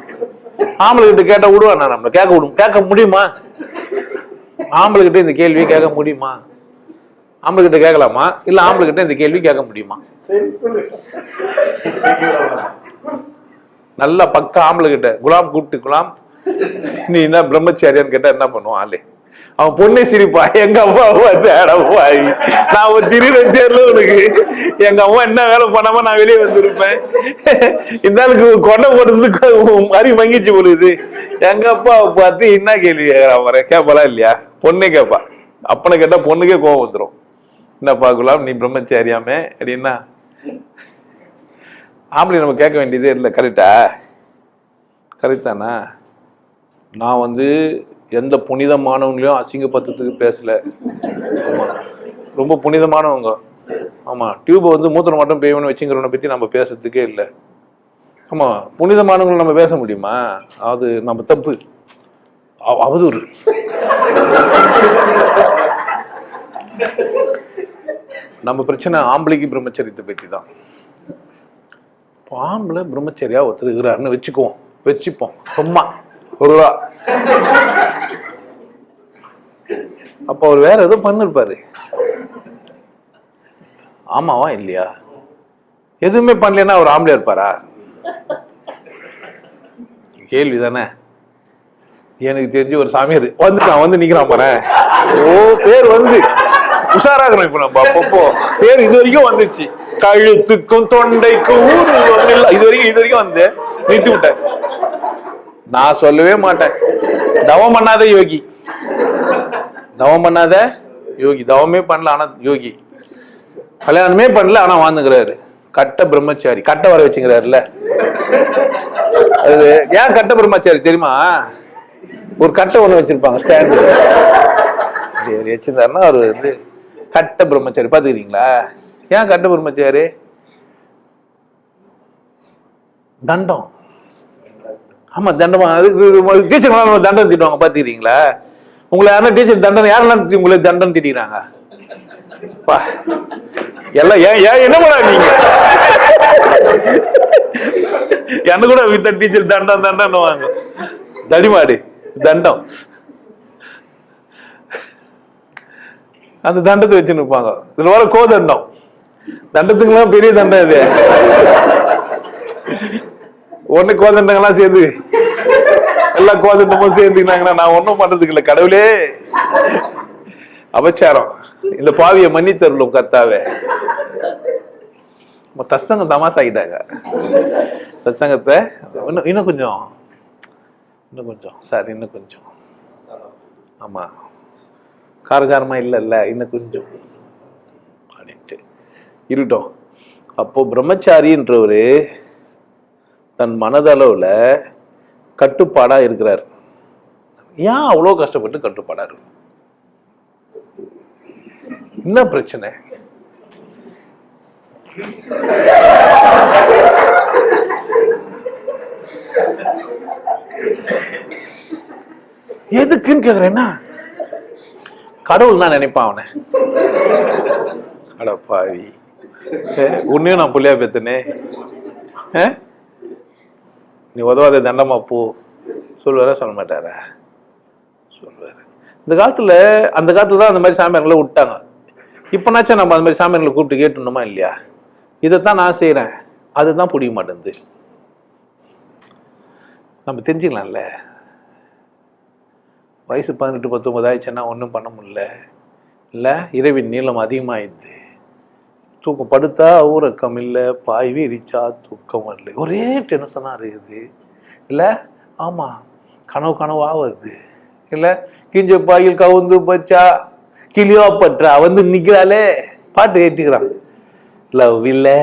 A: ஆம்பளைகிட்ட கேட்டா விடுவானா? நம்மள கேட்க முடியுமா? ஆம்பளைகிட்ட இந்த கேள்வியை கேட்க முடியுமா? ஆம்பளைகிட்ட கேட்கலாமா? இல்ல ஆம்பளைகிட்ட இந்த கேள்வி கேட்க முடியுமா? நல்ல பக்கா ஆம்பளைகிட்ட குலாம் கூப்பிட்டு, குலாம் நீ என்ன பிரம்மச்சாரியான்னு கேட்டா என்ன பண்ணுவான் ஆளு? அவன் பொண்ணை சிரிப்பா, எங்க அம்மா தேடப்பாய், நான் ஒரு திடீர்னு தேர்ல உனக்கு எங்க அம்மா என்ன வேலை பண்ணாம நான் வெளியே வந்திருப்பேன். இந்த ஆளுக்கு கொண்டை போடுறதுக்கு மாதிரி மங்கிச்சு பொழுது எங்க அப்பா பார்த்து என்ன கேள்வி கேட்கறான்? கேட்பாளா இல்லையா? பொண்ணே கேட்பா. அப்பனை கேட்டா பொண்ணுக்கே கோவம் வந்துடும். என்னப்பா குலாம், நீ பிரம்மச்சாரியாமே அப்படின்னா? ஆம்பளை நம்ம கேட்க வேண்டியதே இல்லை. கரெக்டா? கரெக்ட் தானா? நான் எந்த புனிதமானவங்களையும் அசிங்கப்படுத்துறதுக்கு பேசல. ஆமா, ரொம்ப புனிதமானவங்க. ஆமா, டியூபை மூத்திரம் மட்டும் பேய்வனு வச்சுங்கிறவனை பத்தி நம்ம பேசுறதுக்கே இல்லை. ஆமா, புனிதமானவங்களை நம்ம பேச முடியுமா? அது நம்ம தப்பு, அவதூறு. நம்ம பிரச்சனை ஆம்பளைக்கு பிரம்மச்சரியத்தை பத்தி தான். ஆம்பளை பிரம்மச்சரியா ஒருத்தர் இருக்கிறாருன்னு வச்சுப்போம். சும்மா ஒரு அப்போ அவர் வேற ஏதோ பண்ணிருப்பாரு. ஆமாவா இல்லையா? எதுவுமே பண்ணலன்னா அவர் ஆம்பளையா இருப்பாரா? கேள்வி தானே. எனக்கு தெரிஞ்சு ஒரு சாமியார் வந்துட்டான், வந்து நிக்கிறான் பாரு. ஓ பேர் வந்து உஷாராகணும். இப்ப நம்ம அப்பப்போ பேர் இது வரைக்கும் வந்துச்சு. கழுத்துக்கும் தொண்டைக்கும் ஊரு இது வரைக்கும் வந்து நிறுத்தி விட்டேன். நான் சொல்லவே மாட்டேன். தவம் பண்ணாத யோகி, தவம் பண்ணாத யோகி, தவமே பண்ணல ஆனா யோகி, கல்யாணமே பண்ணல ஆனா வாழ்ந்துக்கிறாரு. கட்ட பிரம்மச்சாரி, கட்ட வர வச்சுக்கிறாருல. அது ஏன் கட்ட பிரம்மச்சாரி தெரியுமா? ஒரு கட்டை ஒண்ணு வச்சிருப்பாங்க ஸ்டாண்டு வச்சிருந்தாருன்னா அவரு வந்து கட்ட பிரம்மச்சாரி. பாத்துக்கிறீங்களா? ஏன் கட்ட பிரம்மச்சாரி? தண்டம். ஆமா தண்டமா. அதுக்கு டீச்சர் தண்டம் திட்டுவாங்க. பாத்துக்கிறீங்களா? உங்களை யாரும் டீச்சர் தண்டம், யாரெல்லாம் உங்களை தண்டம் திட்டிக்கிறாங்க? எல்லாம் என்ன பண்ண நீங்க? என்ன கூட வித்த டீச்சர் தண்டம் தண்டம் வாங்க. தடிமாடு தண்டம். அந்த தண்டத்தை வச்சு நிற்பாங்க. இதுல வர கோதண்டம். தண்டத்துக்குலாம் பெரிய தண்டம் இது. ஒண்ணு கோதண்டங்கள்லாம் சேர்ந்து எல்லா கோதண்டமும் சேர்ந்துக்கினாங்கன்னா நான் ஒன்னும் பண்றதுக்கு இல்லை. கடவுளே அபச்சாரம், இந்த பாவிய மன்னித்தருளும் கர்த்தாவே. தசங்கம் தமாசாகிட்டாங்க. சத்சங்கத்தை இன்னும் கொஞ்சம் சார், இன்னும் கொஞ்சம், ஆமா காரசாரமா இல்லைல்ல, இன்னும் கொஞ்சம் அப்படின்ட்டு இருக்கட்டும். அப்போ பிரம்மச்சாரின்றவரு தன் மனதளவுல கட்டுப்பாடா இருக்கிறார். ஏன் அவ்வளோ கஷ்டப்பட்டு கட்டுப்பாடா இருக்கும்? என்ன பிரச்சனை? எதுக்குன்னு கேக்குறேன்னா, கடவுள் தான் நினைப்பான் அவனை. அடப்பாவி, உன்னையும் நான் புள்ளியா பெத்தனே, நீ உதவாத தண்டமா போ சொல்லுவார? சொல்ல மாட்டார? சொல்லுவாரு. இந்த காலத்துல, அந்த காலத்துல தான் அந்த மாதிரி சாமியார்களை விட்டாங்க. இப்பனாச்சும் நம்ம அந்த மாதிரி சாமியார்களை கூப்பிட்டு கேட்டுணுமா இல்லையா? இதைத்தான் நான் செய்யறேன், அதுதான் பிடிக்க மாட்டேங்குது. நம்ம தெரிஞ்சுக்கலாம்ல. வயசு 18-19 ஆயிடுச்சுன்னா ஒன்றும் பண்ண முடியல இல்லை. இரவின் நீளம் அதிகமாகிடுது. தூக்கம் படுத்தா ஊரக்கம் இல்லை, பாய் விரிச்சா தூக்கம் வரல, ஒரே டென்ஷனாக இருக்குது இல்லை. ஆமாம், கனவா வருது இல்லை. கிஞ்ச பாயில் கவுந்து பச்சா கிளியோ பற்றா வந்து நிற்கிறாளே, பாட்டு கேட்டுக்கிறான். லவ் இல்லை,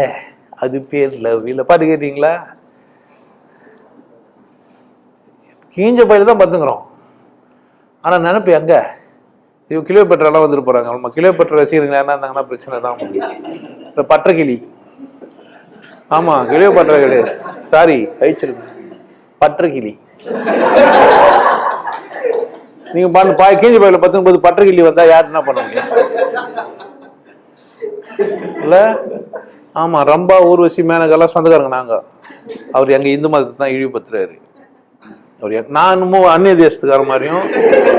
A: அது பேர் லவ் இல்லை. பாட்டு கேட்டீங்களா? கீஞ்ச பயில தான் பார்த்துக்கிறோம். ஆனால் நினைப்பு எங்க? இவ கிளியோபெட்ராலாம் வந்துட்டு போகிறாங்க. நம்ம கிளியோபெட்ரா ரசிகர்களா என்ன இருந்தாங்கன்னா பிரச்சனை தான் முடியும். இப்போ பட்டக்கிளி, ஆமாம் கிளியோபெட்ரா கிடையாது, சாரி அழிச்சிருங்க, பட்டக்கிளி. நீங்கள் பண்ண கீஞ்ச பயில 19 பட்டக்கிளி வந்தால் யார் என்ன பண்ண முடியும் இல்லை? ஆமாம், ரம்பா ஊர்வசி மேனகெல்லாம் சொந்தக்காரங்க நாங்கள். அவர் எங்கள் இந்து மதத்தை தான் இழிவுபடுத்துறாரு. அவர் நான் இன்னமும் அந்நிய தேசத்துக்கார மாதிரியும்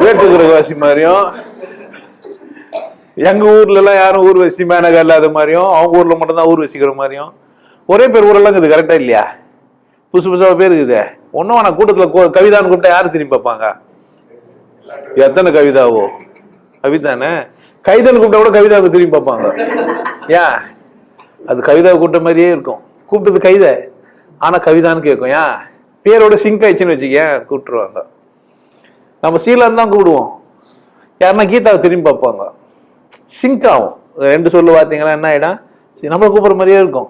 A: வேட்டுக்கிரகவாசி மாதிரியும், எங்கள் ஊர்லலாம் யாரும் ஊர்வசி மேனகா இல்லாத மாதிரியும், அவங்க ஊரில் மட்டும்தான் ஊர்வசிக்கிற மாதிரியும், ஒரே பேர் ஊரெல்லாம் இருக்குது. கரெக்டாக இல்லையா? புதுசாக பேர் இருக்குது. ஒன்றும் ஆனால் கூட்டத்தில் கவிதான்னு கூப்பிட்டா யாரும் திரும்பி பார்ப்பாங்க? எத்தனை கவிதாவோ? கவிதானே. கைதான்னு கூப்பிட்டா கூட கவிதாவுக்கு திரும்பி பார்ப்பாங்க. ஏன்? அது கவிதாவை கூப்பிட்ட மாதிரியே இருக்கும். கூப்பிட்டது கைதை, ஆனால் கவிதான்னு கேட்கும். ஏன்? பேரோட சிங்க் ஆயிடுச்சுன்னு வச்சுக்க கூப்பிட்டுருவாங்க. நம்ம சீலான்னு தான் கூப்பிடுவோம், யாருன்னா கீதாவை திரும்பி பார்ப்பாங்க. சிங்க் ஆகும். 2 சொல்லு பார்த்தீங்கன்னா என்ன ஆகிடும்? நம்மளை கூப்பிட்ற மாதிரியே இருக்கும்.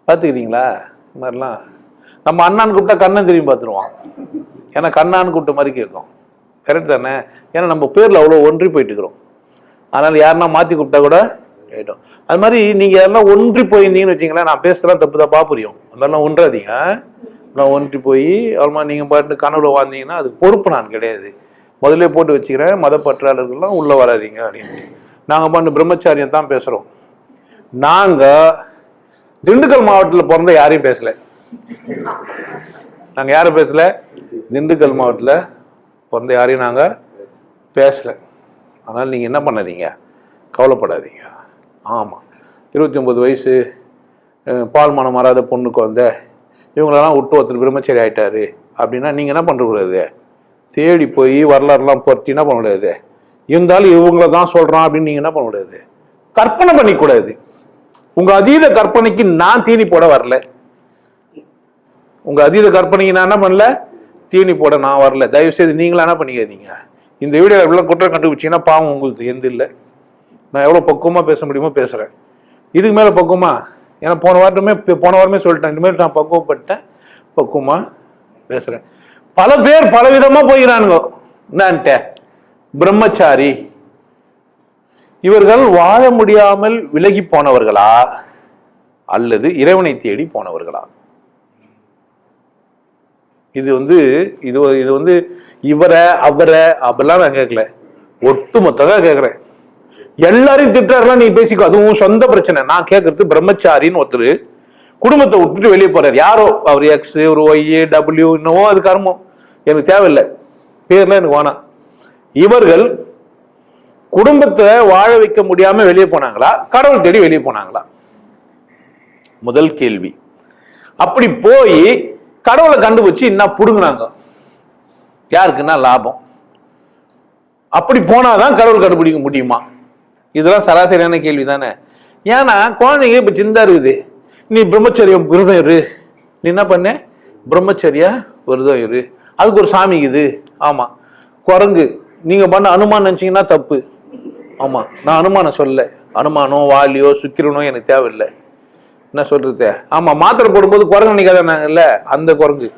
A: பார்த்துக்கிறீங்களா? இது மாதிரிலாம் நம்ம அண்ணான்னு கூப்பிட்டா கண்ணன் திரும்பி பார்த்துருவான். ஏன்னா கண்ணான்னு கூப்பிட்ட மாதிரி கேட்கும். கரெக்ட் தானே? ஏன்னா நம்ம பேரில் அவ்வளோ ஒன்றி போயிட்டு இருக்கிறோம். அதனால் யாருன்னா மாற்றி கூப்பிட்டா கூட ஆகிடும். அது மாதிரி நீங்கள் யாரெல்லாம் ஒன்றி போயிருந்தீங்கன்னு வச்சிங்களேன், நான் பேசுகிறேன் தப்பு தப்பாக புரியும். அந்த மாதிரிலாம் ஒன்றாதீங்க. நான் ஒன்றி போய் அவ்வளோமா நீங்கள் பாட்டு கனவுல வாழ்ந்தீங்கன்னா அதுக்கு பொறுப்பு நான் கிடையாது. முதல்ல போட்டு வச்சுக்கிறேன், மத பற்றாளர்கள்லாம் உள்ளே வராதிங்க அப்படின்ட்டு. நாங்கள் பாட்டு பிரம்மச்சாரியம் தான் பேசுகிறோம். நாங்கள் திண்டுக்கல் மாவட்டத்தில் பிறந்த யாரையும் பேசலை. நாங்கள் யாரும் பேசலை. திண்டுக்கல் மாவட்டத்தில் பிறந்த யாரையும் நாங்கள் பேசல. அதனால் நீங்கள் என்ன பண்ணாதீங்க, கவலைப்படாதீங்க. ஆமாம், 29 வயசு பால் மனம் மாறாத பொண்ணு குழந்தை இவங்களெல்லாம் விட்டு ஒருத்தர் பிரம்மச்சரி ஆகிட்டாரு அப்படின்னா நீங்கள் என்ன பண்ணக்கூடாது, தேடி போய் வரலாறுலாம் பொறுத்து என்ன பண்ணக்கூடாது, இருந்தாலும் இவங்கள தான் சொல்கிறான் அப்படின்னு நீங்கள் என்ன பண்ணக்கூடாது, கற்பனை பண்ணிக்கூடாது. உங்கள் அதீத கற்பனைக்கு நான் தீனி போட வரல. உங்கள் அதீத கற்பனைக்கு நான் என்ன பண்ணல, தீனி போட நான் வரல. தயவுசெய்து நீங்களா என்ன பண்ணிக்காதீங்க. இந்த வீடியோ எப்படிலாம் குற்றம் கண்டுபிடிச்சிங்கன்னா பாவம் உங்களுக்கு எந்த இல்லை. நான் எவ்வளோ பக்குவமாக பேச முடியுமோ பேசுகிறேன். இதுக்கு மேலே பக்குவமா, ஏன்னா போன வாரமே சொல்லிட்டேன், இனிமேல் நான் பக்குவப்பட்டேன், பக்குவமாக பேசுகிறேன். பல பேர் பல விதமாக போகிறானுங்க. என்னான்ட்ட பிரம்மச்சாரி இவர்கள் வாழ முடியாமல் விலகி போனவர்களா அல்லது இறைவனை தேடி போனவர்களா? இது வந்து இவரை அவரை அப்படிலாம் நான் கேட்கல, ஒட்டு மொத்தமாக கேட்குறேன். எல்லாரையும் திட்டுறாருலாம் நீ பேசிக்கோ, அதுவும் சொந்த பிரச்சனை. நான் கேட்கறது பிரம்மச்சாரின்னு ஒருத்தர் குடும்பத்தை விட்டுட்டு வெளியே போறாரு. யாரோ அவர் எக்ஸ், ஒரு ஒய், டபிள்யூ, இன்னவோ அது கர்மம், எனக்கு தேவையில்லை, பேர்லாம் எனக்கு வேணாம். இவர்கள் குடும்பத்தை வாழ வைக்க முடியாம வெளியே போனாங்களா, கடவுள் தேடி வெளியே போனாங்களா? முதல் கேள்வி. அப்படி போய் கடவுளை கண்டுபிடிச்சு என்ன புடுங்கினாங்க, யாருக்குன்னா லாபம். அப்படி போனாதான் கடவுள் கண்டுபிடிக்க முடியுமா? இதெல்லாம் சராசரியான கேள்வி தானே. ஏன்னா குழந்தைங்க இப்ப சிந்தா இருக்குது, நீ பிரம்மச்சரியம் விரதம் இரு, நீ என்ன பண்ண பிரம்மச்சரியா விரதம் இரு, அதுக்கு ஒரு சாமி இது. ஆமா, குரங்கு நீங்க பண்ண அனுமானம் நினைச்சீங்கன்னா தப்பு. ஆமா, நான் அனுமானம் சொல்ல, அனுமானம் வாலியோ சுக்கிரனோ எனக்கு தேவையில்லை. என்ன சொல்றது? ஆமா, மாத்திரை போடும்போது குரங்கு நினைக்காதானாங்கல்ல, அந்த குரங்கு.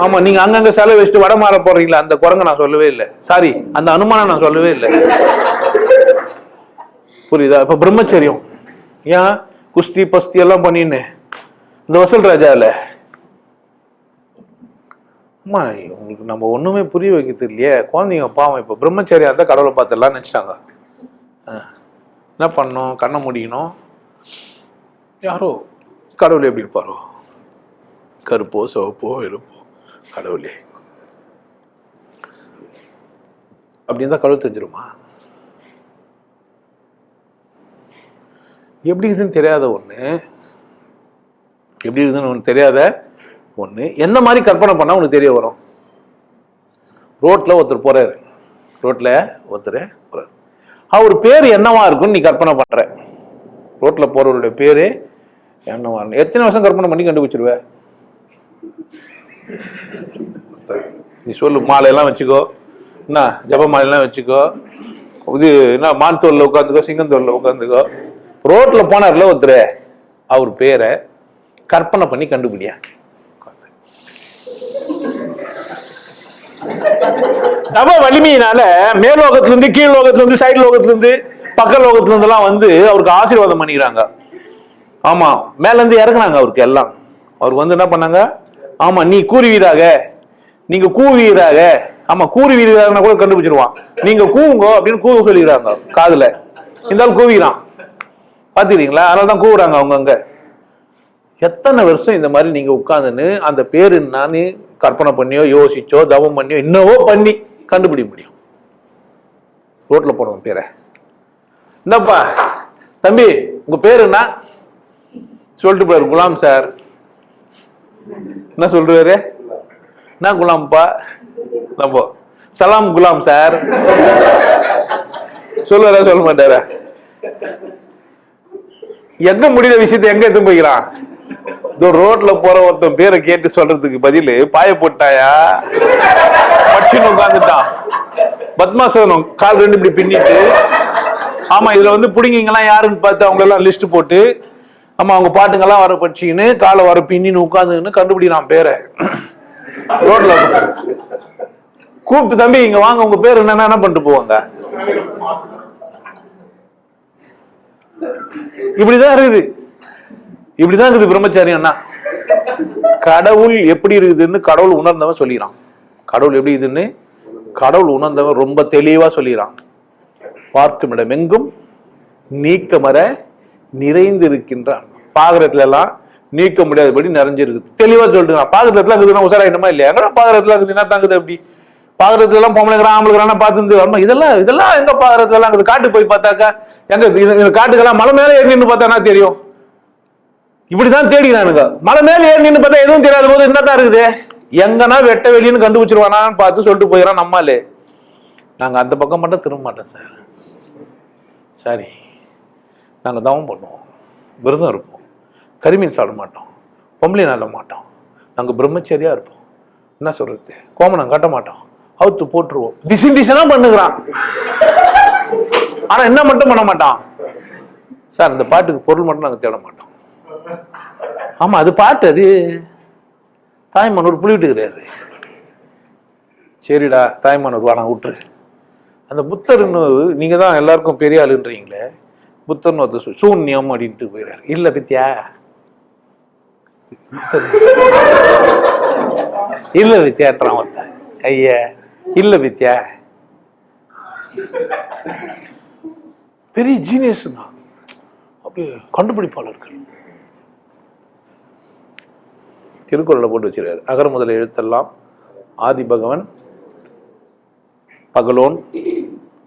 A: ஆமா, நீங்க அங்கங்க செலவு வச்சுட்டு வட மாற போடுறீங்களா, அந்த குரங்கு நான் சொல்லவே இல்லை. சாரி, அந்த அனுமானம் நான் சொல்லவே இல்லை. புரியுதா? இப்ப பிரம்மச்சரியம் ஏன் குஸ்தி பஸ்தி எல்லாம் பண்ணின்னு இந்த வசூல் ராஜாவில், அம்மா உங்களுக்கு நம்ம ஒண்ணுமே புரிய வைக்கிறது இல்லையே. குழந்தைங்க பாவம் இப்ப பிரம்மச்சரியா இருந்தா கடவுளை பார்த்துடலாம் நினைச்சிட்டாங்க. என்ன பண்ணணும், கண்ணை முடிக்கணும். யாரோ கடவுள் எப்படி இருப்பாரோ, கருப்போ சிவப்போ வெளுப்போ, கடவுளே அப்படின்னு தான் கடவுள் தெரிஞ்சிருமா? எப்படி இருக்குதுன்னு தெரியாத ஒண்ணு, எப்படி இருக்குதுன்னு ஒன்று தெரியாத ஒண்ணு எந்த மாதிரி கற்பனை பண்ணா உனக்கு தெரிய வரும்? ரோட்ல ஒருத்தர் போறாரு, அவர் பேர் என்னவா இருக்குன்னு நீ கற்பனை பண்ற. ரோட்ல போறவருடைய பேரு என்னவா, எத்தனை வருஷம் கற்பனை பண்ணி கண்டுபிடிச்சிருவ? நீ சொல்லு. மாலையெல்லாம் வச்சுக்கோ, என்ன ஜப மாலையெல்லாம் வச்சுக்கோ, இது என்ன மான் தோல்ல உட்காந்துக்கோ, சிங்கந்தோல்ல உட்காந்துக்கோ. ரோட்ல போனார்ல ஒருத்தர், அவர் பேரை கற்பனை பண்ணி கண்டுபிடியா. தவ வலிமையினால மேலோகத்துல இருந்து, கீழ் லோகத்துல இருந்து, சைடு லோகத்துல இருந்து, பக்க லோகத்துல இருந்து எல்லாம் வந்து அவருக்கு ஆசீர்வாதம் பண்ணிக்கிறாங்க. ஆமா, மேல இருந்து இறக்குனாங்க அவருக்கு எல்லாம். அவருக்கு வந்து என்ன பண்ணாங்க, ஆமா நீ கூறுவீராக, நீங்க கூவீராக. ஆமா, கூறுவீராக கூட கண்டுபிடிச்சிருவான். நீங்க கூவுங்க அப்படின்னு கூவ சொல்லிக்கிறாங்க காதுல, இருந்தாலும் கூவிக்கிறான். பாத்துக்கிறீங்களா? அதனாலதான் கூவுறாங்க அவங்க அங்க. எத்தனை வருஷம் இந்த மாதிரி நீங்க உட்கார்ந்துன்னு அந்த பேரு என்னன்னு கற்பனை பண்ணியோ யோசிச்சோ தவம் பண்ணியோ என்னவோ பண்ணி கண்டுபிடிக்க முடியும்? ரோட்ல போனவன் பேரை, என்னப்பா தம்பி உங்க பேரு என்ன சொல்லிட்டு போறாரு. குலாம் சார். என்ன சொல்றாரு? என்ன குலாம்பா? நம்ம சலாம் குலாம் சார் சொல்லுவாரா? சொல்ல மாட்டாரா? எங்க முடியல விஷயத்தை எங்க எடுத்து போய்க்கிறான்? ரோட்ல போற ஒருத்தன் பேரை கேட்டு சொல்றதுக்கு பதில் பாய போட்டாயா பட்சின்னு உட்காந்துட்டான். பத்மாசனம் கால் ரெண்டு இப்படி பின்னிட்டு, ஆமா இதுல வந்து புடிங்கெல்லாம் யாருன்னு பார்த்து அவங்க எல்லாம் லிஸ்ட் போட்டு, ஆமா அவங்க பாட்டுங்கெல்லாம் வர பட்சின்னு காலை வர பின்னின்னு உட்காந்துன்னு கண்டுபிடிக்கிறான் பேரை. ரோட்ல கூப்பிட்டு தம்பி இங்க வாங்க, உங்க பேர் என்ன பண்ணிட்டு போவாங்க? இப்படிதான் இருக்குது, இப்படிதான் இருக்குது பிரம்மச்சாரியம்னா. கடவுள் எப்படி இருக்குதுன்னு கடவுள் உணர்ந்தவன் சொல்லிக்கிறான். கடவுள் எப்படி இருக்குதுன்னு கடவுள் உணர்ந்தவன் ரொம்ப தெளிவா சொல்லிக்கிறான். பார்க்கும் இடம் எங்கும் நீக்கமர நிறைந்து இருக்கின்றான். பாகரத்துல எல்லாம் நீக்க முடியாதபடி நிறைஞ்சிருக்கு. தெளிவா சொல்லிட்டு பாகரத்துல இருக்குதுன்னா உசாராயிட்டமா இல்லையா? பாகரத்துல இருக்குதுன்னா தாங்குது அப்படி பாக்குறதுல எல்லாம் பொம்பளைங்கிறான் ஆம்பளைங்கிறான் பார்த்து வரணும். இதெல்லாம் எங்க பாக்குறதுலாம் காட்டுக்கு போய் பார்த்தாக்கா எங்க காட்டுக்கெல்லாம் மலை மேல ஏறி நின்று பார்த்தானா தெரியும். இப்படிதான் தேடிக்கிறானுங்க. மலை மேல ஏறி நின்று பார்த்தா எதுவும் தெரியாத போது என்னதான் இருக்குது, எங்கன்னா வெட்ட வெளின்னு கண்டுபிடிச்சிருவானான்னு பார்த்து சொல்லிட்டு போயிடறான் நம்மாலே. நாங்க அந்த பக்கம் மட்டும் திரும்ப மாட்டோம் சார். சரி, நாங்க தவம் பண்ணுவோம், விரதம் இருப்போம், கரிமீன் சாப்பிட மாட்டோம், பொம்பளை நாட மாட்டோம், நாங்க பிரம்மச்சரியா இருப்போம். என்ன சொல்றது, கோமணம் கட்ட மாட்டோம், அவுத்து போட்டுருவோம். டிசைனா பண்ணுகிறான். ஆனா என்ன மட்டும் பண்ண மாட்டான் சார், இந்த பாட்டுக்கு பொருள் மட்டும் நாங்க தேட மாட்டோம். ஆமா, அது பாட்டு, அது தாய்மானூர் புள்ளிவிட்டுக்கிறாரு. சரிடா தாய்மானூர் வாடா விட்டுரு. அந்த புத்தர்னு நீங்க தான் எல்லாருக்கும் பெரிய ஆளுன்றீங்களே, புத்தர்னு ஒருத்தர் சூன்யம் அப்படின்ட்டு போயிடாரு. இல்ல பித்தியா, இல்ல வித்தியாட்றான் ஒருத்தன். ஐயா இல்ல வித்யா, பெரிய ஜீனியஸ் தான், அப்படியே கண்டுபிடிப்பாளர்கள். திருக்குறளை போட்டு வச்சிருக்காரு. அகர முதல எழுத்தெல்லாம் ஆதி பகவன், பகலோன்,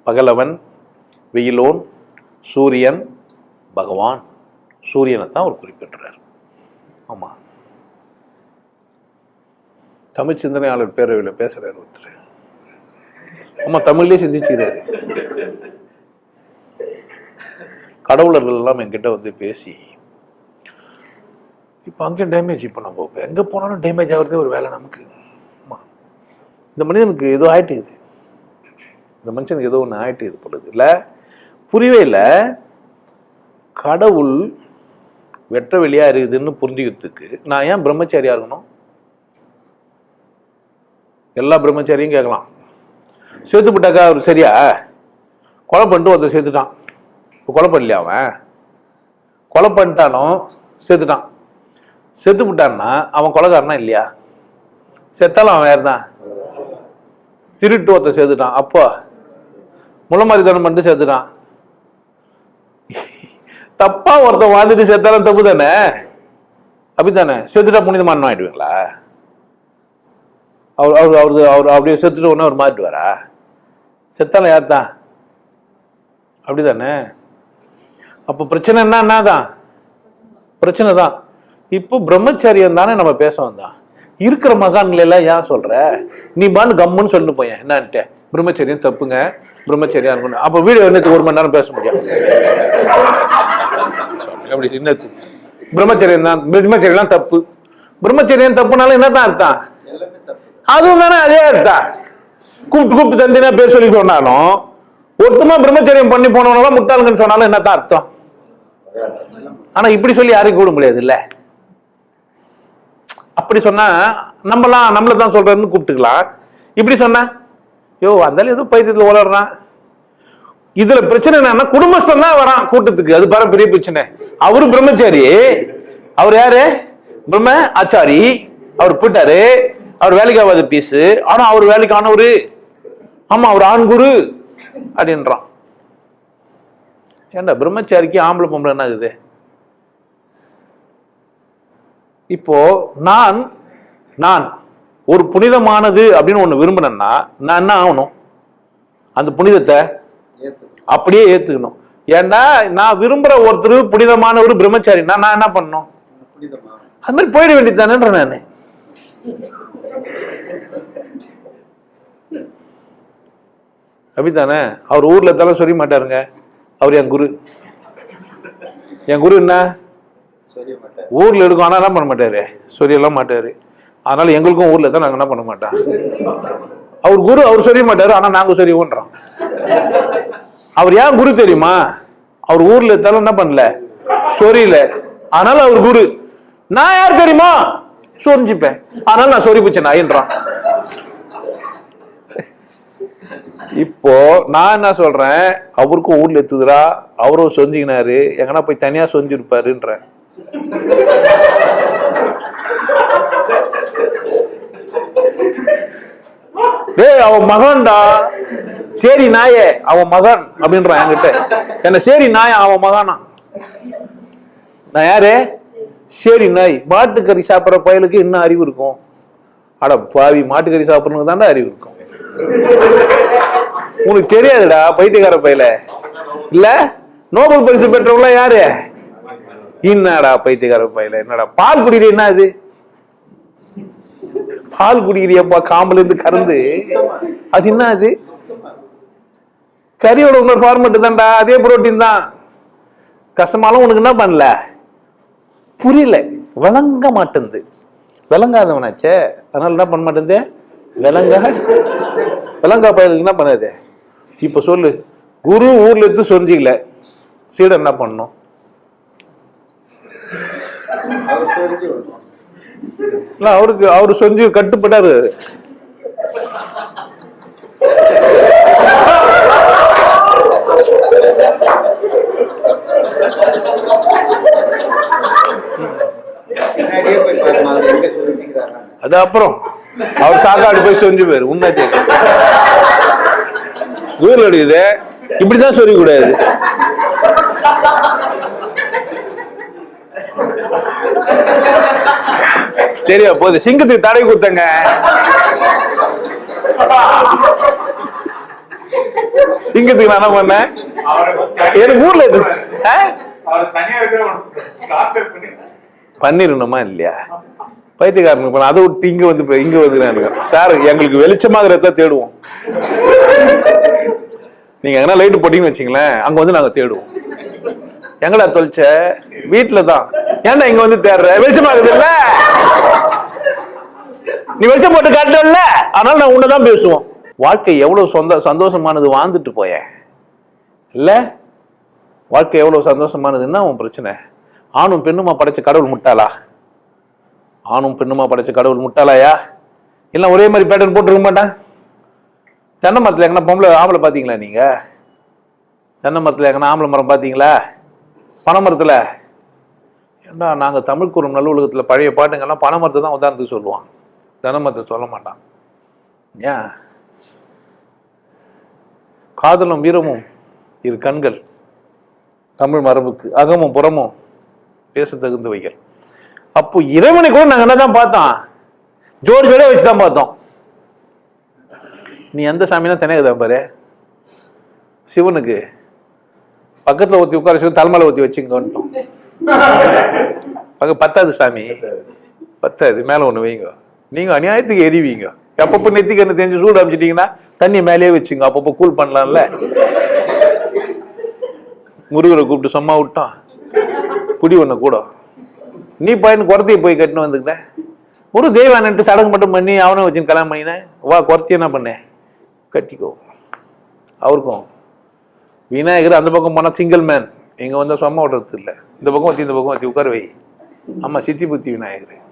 A: பகலவன், வெயிலோன், சூரியன், பகவான். சூரியனை தான் அவர் குறிப்பிட்டுறார். ஆமா, தமிழ் சிந்தனையாளர் பேரவையில் பேசுறாரு ஒருத்தர். ஆமா, தமிழ்லயே சிந்திச்சுக்கிறாரு. கடவுளர்கள் எல்லாம் என்கிட்ட வந்து பேசி, இப்போ அங்கேயும் டேமேஜ், இப்போ நம்ம எங்கே போனாலும் டேமேஜ் ஆகிறதே ஒரு வேலை நமக்கு. இந்த மனிதனுக்கு ஏதோ ஆயிட்டுது, இந்த மனுஷனுக்கு ஏதோ ஒன்று ஆயிட்டுது பொழுது இல்லை, புரியவே இல்லை. கடவுள் வெட்ட வெளியா இருக்குதுன்னு புரிஞ்சுக்கிறதுக்கு நான் ஏன் பிரம்மச்சாரியா இருக்கணும்? எல்லா பிரம்மச்சாரியும் கேட்கலாம். சேர்த்து விட்டாக்கா அவர் சரியா? கொலை பண்ணிட்டு ஒருத்தர் சேர்த்துட்டான். இப்போ கொலை பண்ணலையா? அவன் கொலை பண்ணிட்டாலும் சேர்த்துட்டான். செத்து விட்டான்னா அவன் கொலைக்காரனா இல்லையா? செத்தாலும் அவன் வேறு தான். திருட்டு ஒருத்தர் சேர்த்துட்டான், அப்போ முளமாரித்தனம் பண்ணிட்டு சேர்த்துட்டான். தப்பா ஒருத்தன் வாழ்ந்துட்டு செத்தாலும் தப்பு தானே, அப்படித்தானே? செத்துட்டா புனிதமான ஆயிடுவீங்களா? அவர் அப்படியே செத்துட்டு ஒன்று அவர் மாறிட்டு வரா? செத்தாலும் யார் தான்? அப்படிதானே? அப்போ பிரச்சனை என்னதான்? பிரச்சனை தான். இப்போ பிரம்மச்சரியம் தானே நம்ம பேச வந்தான். இருக்கிற மகான்கள் எல்லாம் ஏன் சொல்ற? நீ பான்னு கம்முன்னு சொல்லிட்டு போயேன் என்னன்ட்டு, பிரம்மச்சரியம் தப்புங்க, பிரம்மச்சரியா இருக்கணும். அப்போ வீடியோ என்னத்துக்கு 1 மணி நேரம் பேச முடியும்? அப்படி என்னத்து பிரம்மச்சரியம் தான், பிரம்மச்சரியம் தப்பு. பிரம்மச்சரியம் தப்புனாலும் என்னதான் அர்த்தம்? அதுவும் தானே அதே அர்த்தம். கூப்பிட்டு தந்தினா பேர் சொல்லி சொன்னாலும், ஒட்டுமா பிரம்மச்சரியம் பண்ணி போனவங்க முட்டாளுங்கன்னு சொன்னாலும் என்னதான் அர்த்தம்? ஆனா இப்படி சொல்லி யாரையும் கூட முடியாது இல்ல. அப்படி சொன்னா நம்மள தான் சொல்றதுன்னு கூப்பிட்டுக்கலாம். இப்படி சொன்னா யோ அந்த ஏதோ பைத்தியத்துல வளர்றான். இதுல பிரச்சனை என்னன்னா, குடும்பஸ்தன் தான் வரான் கூட்டத்துக்கு, அது பாரு பெரிய பிரச்சனை. அவரு பிரம்மச்சாரி, அவர் யாரு? பிரம்ம ஆச்சாரி. அவர் போயிட்டாரு, அவர் வேலைக்கு ஆகாத பீஸு, ஆனா அவர் வேலைக்கு ஆனவரு. ஆமா, அவர் ஆண் குரு அப்படின்றான். ஏண்டா பிரம்மச்சாரிக்கு ஆம்பளை பொம்பளை என்ன ஆகுது? இப்போ நான் ஒரு புனிதமானது அப்படின்னு ஒண்ணு விரும்பினேன்னா நான் என்ன ஆகணும்? அந்த புனிதத்தை அப்படியே ஏத்துக்கணும். ஏண்டா நான் விரும்புற ஒருத்தர் புனிதமான ஒரு பிரம்மச்சாரின்னா நான் என்ன பண்ணணும்? அது மாதிரி போயிட வேண்டியதானேன்ற நானு. அப்படித்தானே? அவர் ஊர்ல இருந்தாலும் சொல்ல மாட்டாருங்க, அவர் என் குரு. என் குரு என்ன ஊர்ல இருக்கும், ஆனா என்ன பண்ண மாட்டாரு, சொல்லலாம் மாட்டாரு. அதனால எங்களுக்கும் ஊர்ல தான் நாங்க என்ன பண்ண மாட்டோம். அவர் குரு, அவர் சொல்ல மாட்டாரு, ஆனா நாங்க சொல்லிவோன்றோம். அவர் ஏன் குரு தெரியுமா? அவர் ஊர்ல இருந்தாலும் என்ன பண்ணல, சொரியல, அதனால அவர் குரு. நான் யார் தெரியுமா? சொரிஞ்சுப்பேன், அதனால நான் சொறி பிச்சேன் ஐயன்றான். இப்போ நான் என்ன சொல்றேன், அவருக்கும் ஊர்ல எத்துதுரா, அவரும் சொஞ்சிக்கினாரு, எங்கன்னா போய் தனியா சொஞ்சிருப்பாருன்ற. ஏய் அவன் மகன்டா, சரி நாயே அவன் மகன் அப்படின்றான் என்கிட்ட. என்ன சரி நாய அவன் மகானா? நான் யாரு? சரி நாய். மாட்டுக்கறி சாப்பிட்ற பயலுக்கு என்ன அறிவு இருக்கும்? அட பாவி, மாட்டுக்கறி சாப்பிடணுக்கு தாண்டா அறிவு இருக்கும். உனக்கு தெரியாதுடா பைத்தியக்கார பையில. இல்ல நோபல் பரிசு பெற்றவங்களா யாரு? என்னடா பைத்தியக்கார பையில, என்னடா பால் குடிக்கிற? என்ன அது பால் குடிக்கிறியப்பா காம்புல இருந்து கறந்து? அது என்ன அது? கறியோட இன்னொரு ஃபார்மேட் தான்டா, அதே புரோட்டீன் தான். கசமாலும் உனக்கு என்ன பண்ணல, புரியல, விளங்க மாட்டேங்குது. விளங்காதவனாச்சே, அதனால என்ன பண்ண மாட்டேங்குது, விளங்கா பயலுக்கு என்ன பண்ணாது? இப்ப சொல்லு, குரு ஊர்ல இருந்து சொஞ்சிக்கல, சீடன் என்ன பண்ணும்? அவரு சொஞ்சி கட்டுப்பட்டாரு. அது அப்புறம் அவர் சாக்காடு போய் சொஞ்சு போயிரு. உண்மை தெரியும் ஊர்ல அடிக்குது, இப்படிதான் சொல்ல கூடாது. தெரியா போகுது. சிங்கத்துக்கு தடை கொடுத்தங்க, சிங்கத்துக்கு நான் என்ன பண்ணேன், எனக்கு ஊர்ல பண்ணிடணுமா இல்லையா? பைத்தியக்காரனுக்கு அதை விட்டு இங்க வந்து சார் எங்களுக்கு வெளிச்சமாகறத தேடுவோம். நீங்க எங்கன்னா லைட்டு போட்டீங்கன்னு வச்சுங்களேன், அங்க வந்து நாங்க தேடுவோம். எங்கடா தொலைச்ச? வீட்டுலதான். ஏன்டா இங்க வந்து தேடுற? வெளிச்சமாகுது இல்ல, நீ வெளிச்சம் போட்டு காட்டல, அதனால நான் உன்னதான் பேசுவோம். வாழ்க்கை எவ்வளவு சந்தோஷமானது வாழ்ந்துட்டு போய இல்ல, வாழ்க்கை எவ்வளவு சந்தோஷமானதுன்னா உன் பிரச்சனை. ஆணும் பெண்ணுமா படைச்ச கடவுள் முட்டாளா? ஆணும் பெண்ணுமா படைச்ச கடவுள் முட்டாளாயா? இல்லை ஒரே மாதிரி பேட்டர்ன் போட்டுருக்க மாட்டான். தென்னை மரத்தில் எங்கன்னா பொம்பளை ஆம்பளை பார்த்தீங்களா? நீங்க தென்னை மரத்தில் எங்கன்னா ஆம்பளை மரம் பார்த்தீங்களா? பனை மரத்தில்? ஏன்னா நாங்கள் தமிழ் கூறும் நல்லுலகத்தில் பழைய பாட்டுங்கள்லாம் பனை மரத்தை தான் உதாரணத்துக்கு சொல்லுவான், தென்னை மரத்தை சொல்ல மாட்டான். ஏன்? காதலும் வீரமும் இரு கண்கள், தமிழ் மரபுக்கு அகமும் புறமும் பேச தகுந்தவைகள். அப்போ இறைவனை கூட நாங்க என்னதான் பார்த்தோம், ஜோடியோட வச்சுதான் பார்த்தோம். நீ எந்த சாமினா தெனைக்குதான் பாரு, சிவனுக்கு பக்கத்துல ஊத்தி உட்கார சிவன் தலைமையில ஊத்தி வச்சுங்கன்ட்டோம். பத்தாது சாமி, பத்தாது, மேல ஒண்ணு வைங்க. நீங்க அநியாயத்துக்கு எரிவீங்க. எப்பப்போ நெத்திக்கு என்ன தெரிஞ்சு சூடு அமைச்சிட்டீங்கன்னா தண்ணி மேலேயே வச்சுங்க, அப்பப்போ கூல் பண்ணலாம்ல. முருகரை கூப்பிட்டு சும்மா விட்டான், புடி ஒண்ணு கூட நீ பையன் குறத்தைய போய் கட்டின்னு வந்துக்கிட்ட. ஒரு தெய்வானன்ட்டு சடங்கு மட்டும் பண்ணி அவனை வச்சுன்னு கல்யாணம் பண்ணினேன். வா குறத்தைய என்ன பண்ணேன், கட்டிக்கோ. அவருக்கும் விநாயகர் அந்த பக்கம் போனால் சிங்கிள் மேன், இங்கே வந்தால் சும்மா விடுறது இல்லை. இந்த பக்கம் வத்தி இந்த பக்கம் வத்தி உட்கார வை. ஆமாம், சித்தி புத்தி விநாயகர்.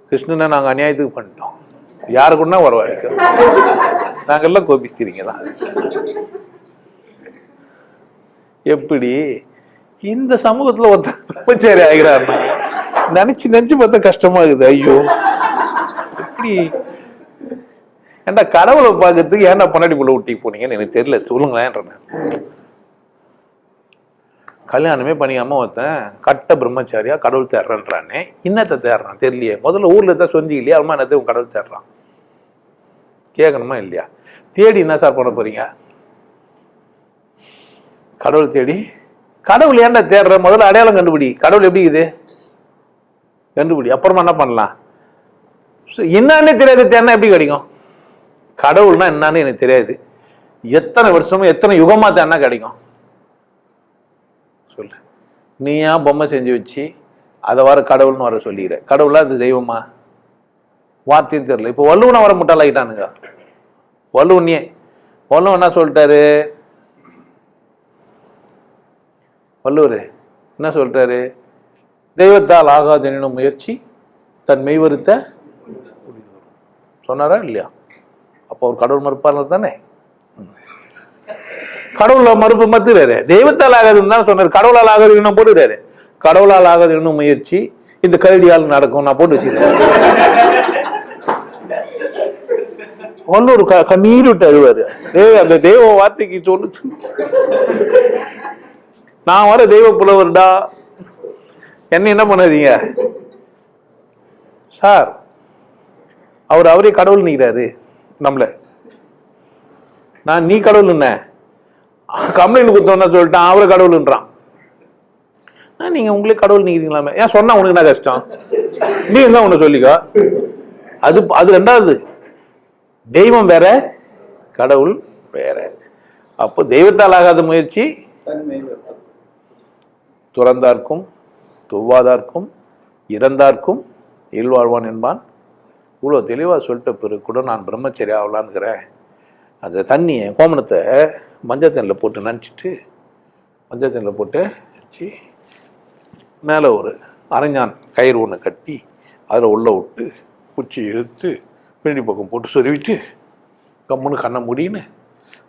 A: கிருஷ்ணனை நாங்கள் அநியாயத்துக்கு பண்ணிட்டோம், யாரு கூடனா வரவாடிக்கும். நாங்கள்லாம் கோபிச்சிருங்க தான். எப்படி இந்த சமூகத்துல ஒருத்தர் பிரம்மச்சாரி ஆகிறாருன்னா நினைச்சு பார்த்தா கஷ்டமாகுது. ஐயோ எப்படி ஏன்டா கடவுளை பார்க்கறதுக்கு ஏன்டா பொன்னாடி புள்ள ஊட்டி போனீங்கன்னு எனக்கு தெரியல, சொல்லுங்களேன். கல்யாணமே பண்ணிக்காம ஒருத்தன் கட்ட பிரம்மச்சாரியா கடவுள் தேடுறான்றானே, இன்னத்தை தேடுறான் தெரியலையே. முதல்ல ஊர்ல தான் சொந்தி இல்லையா, அம்மா என்னத்தை கடவுள் தேடுறான் கேட்கணுமா இல்லையா? தேடி என்ன சார் பண்ண போறீங்க? கடவுள் தேடி, கடவுள் ஏன்டா தேடுற? முதல்ல அடையாளம் கண்டுபிடி, கடவுள் எப்படி இது கண்டுபிடி, அப்புறமா என்ன பண்ணலாம். என்னன்னே தெரியாது தேடினா எப்படி கிடைக்கும்? கடவுள்னா என்னன்னு எனக்கு தெரியாது, எத்தனை வருஷமும் எத்தனை யுகமா தேடினா கிடைக்கும் சொல்லு. நீயா பொம்மை செஞ்சு வச்சு அதை வர கடவுள்னு வர சொல்லிக்கிற, கடவுளா அது தெய்வமா? வார்த்தையும் தெரியல. இப்போ வள்ளுவனை வர முட்டாளாயிட்டானுங்க. வள்ளுவன் என்ன சொல்லிட்டாரு? வள்ளுவர் என்ன சொல்லிட்டாரு? தெய்வத்தால் ஆகாதெனும் முயற்சி தன் மெய்வருத்த சொன்னாரா இல்லையா? அப்போ ஒரு கடவுள் மறுப்பாளர் தானே. கடவுள மறுப்பு மறுத்துறாரு, தெய்வத்தால் ஆகாதுன்னு தான் சொன்னார். கடவுளால் ஆகாது இன்னும் போட்டுறாரு. கடவுளால் ஆகாது இன்னும் முயற்சி இந்த கல்வியால் நடக்கும் நான் போட்டு வச்சிருக்கேன். வள்ளுவர் கண்ணீர் விட்டு அழுவாரு. அந்த தெய்வ வார்த்தைக்கு சொல்லு, நான் வர தெய்வ புலவர்டா, என்ன பண்ணாதீங்க சார். அவரே கடவுள் நீக்கிறாரு நம்மள. நான் நீ கடவுள் என்ன கம்ப்ளைண்ட் கொடுத்தோன்னா சொல்லிட்டான், அவரை கடவுள்ன்றான். நீங்க உங்களே கடவுள் நீக்கிறீங்களாமே, ஏன் சொன்னா உனக்கு என்ன கஷ்டம்? நீ தான் உன்னை சொல்லிக்கோ. அது ரெண்டாவது. தெய்வம் வேற, கடவுள் வேற. அப்போ தெய்வத்தால் ஆகாத முயற்சி துறந்தார்க்கும் துவாதார்க்கும் இறந்தார்க்கும் இல்வாழ்வான் என்பான். இவ்வளோ தெளிவாக சொல்லிட்ட பிறகு கூட நான் பிரம்மச்சரி ஆகலான்னுக்கிறேன். அந்த தண்ணியை கோமணத்தை மஞ்சள் தண்ணியில் போட்டு நினச்சிட்டு மஞ்சள் தண்ணியில் போட்டு வச்சு மேலே ஒரு அரைஞான் கயிறு ஒன்று கட்டி அதில் உள்ளே விட்டு குச்சி இழுத்து பின்னாடி பக்கம் போட்டு சொருவிட்டு கம்முன்னு கண்ணை முடின்னு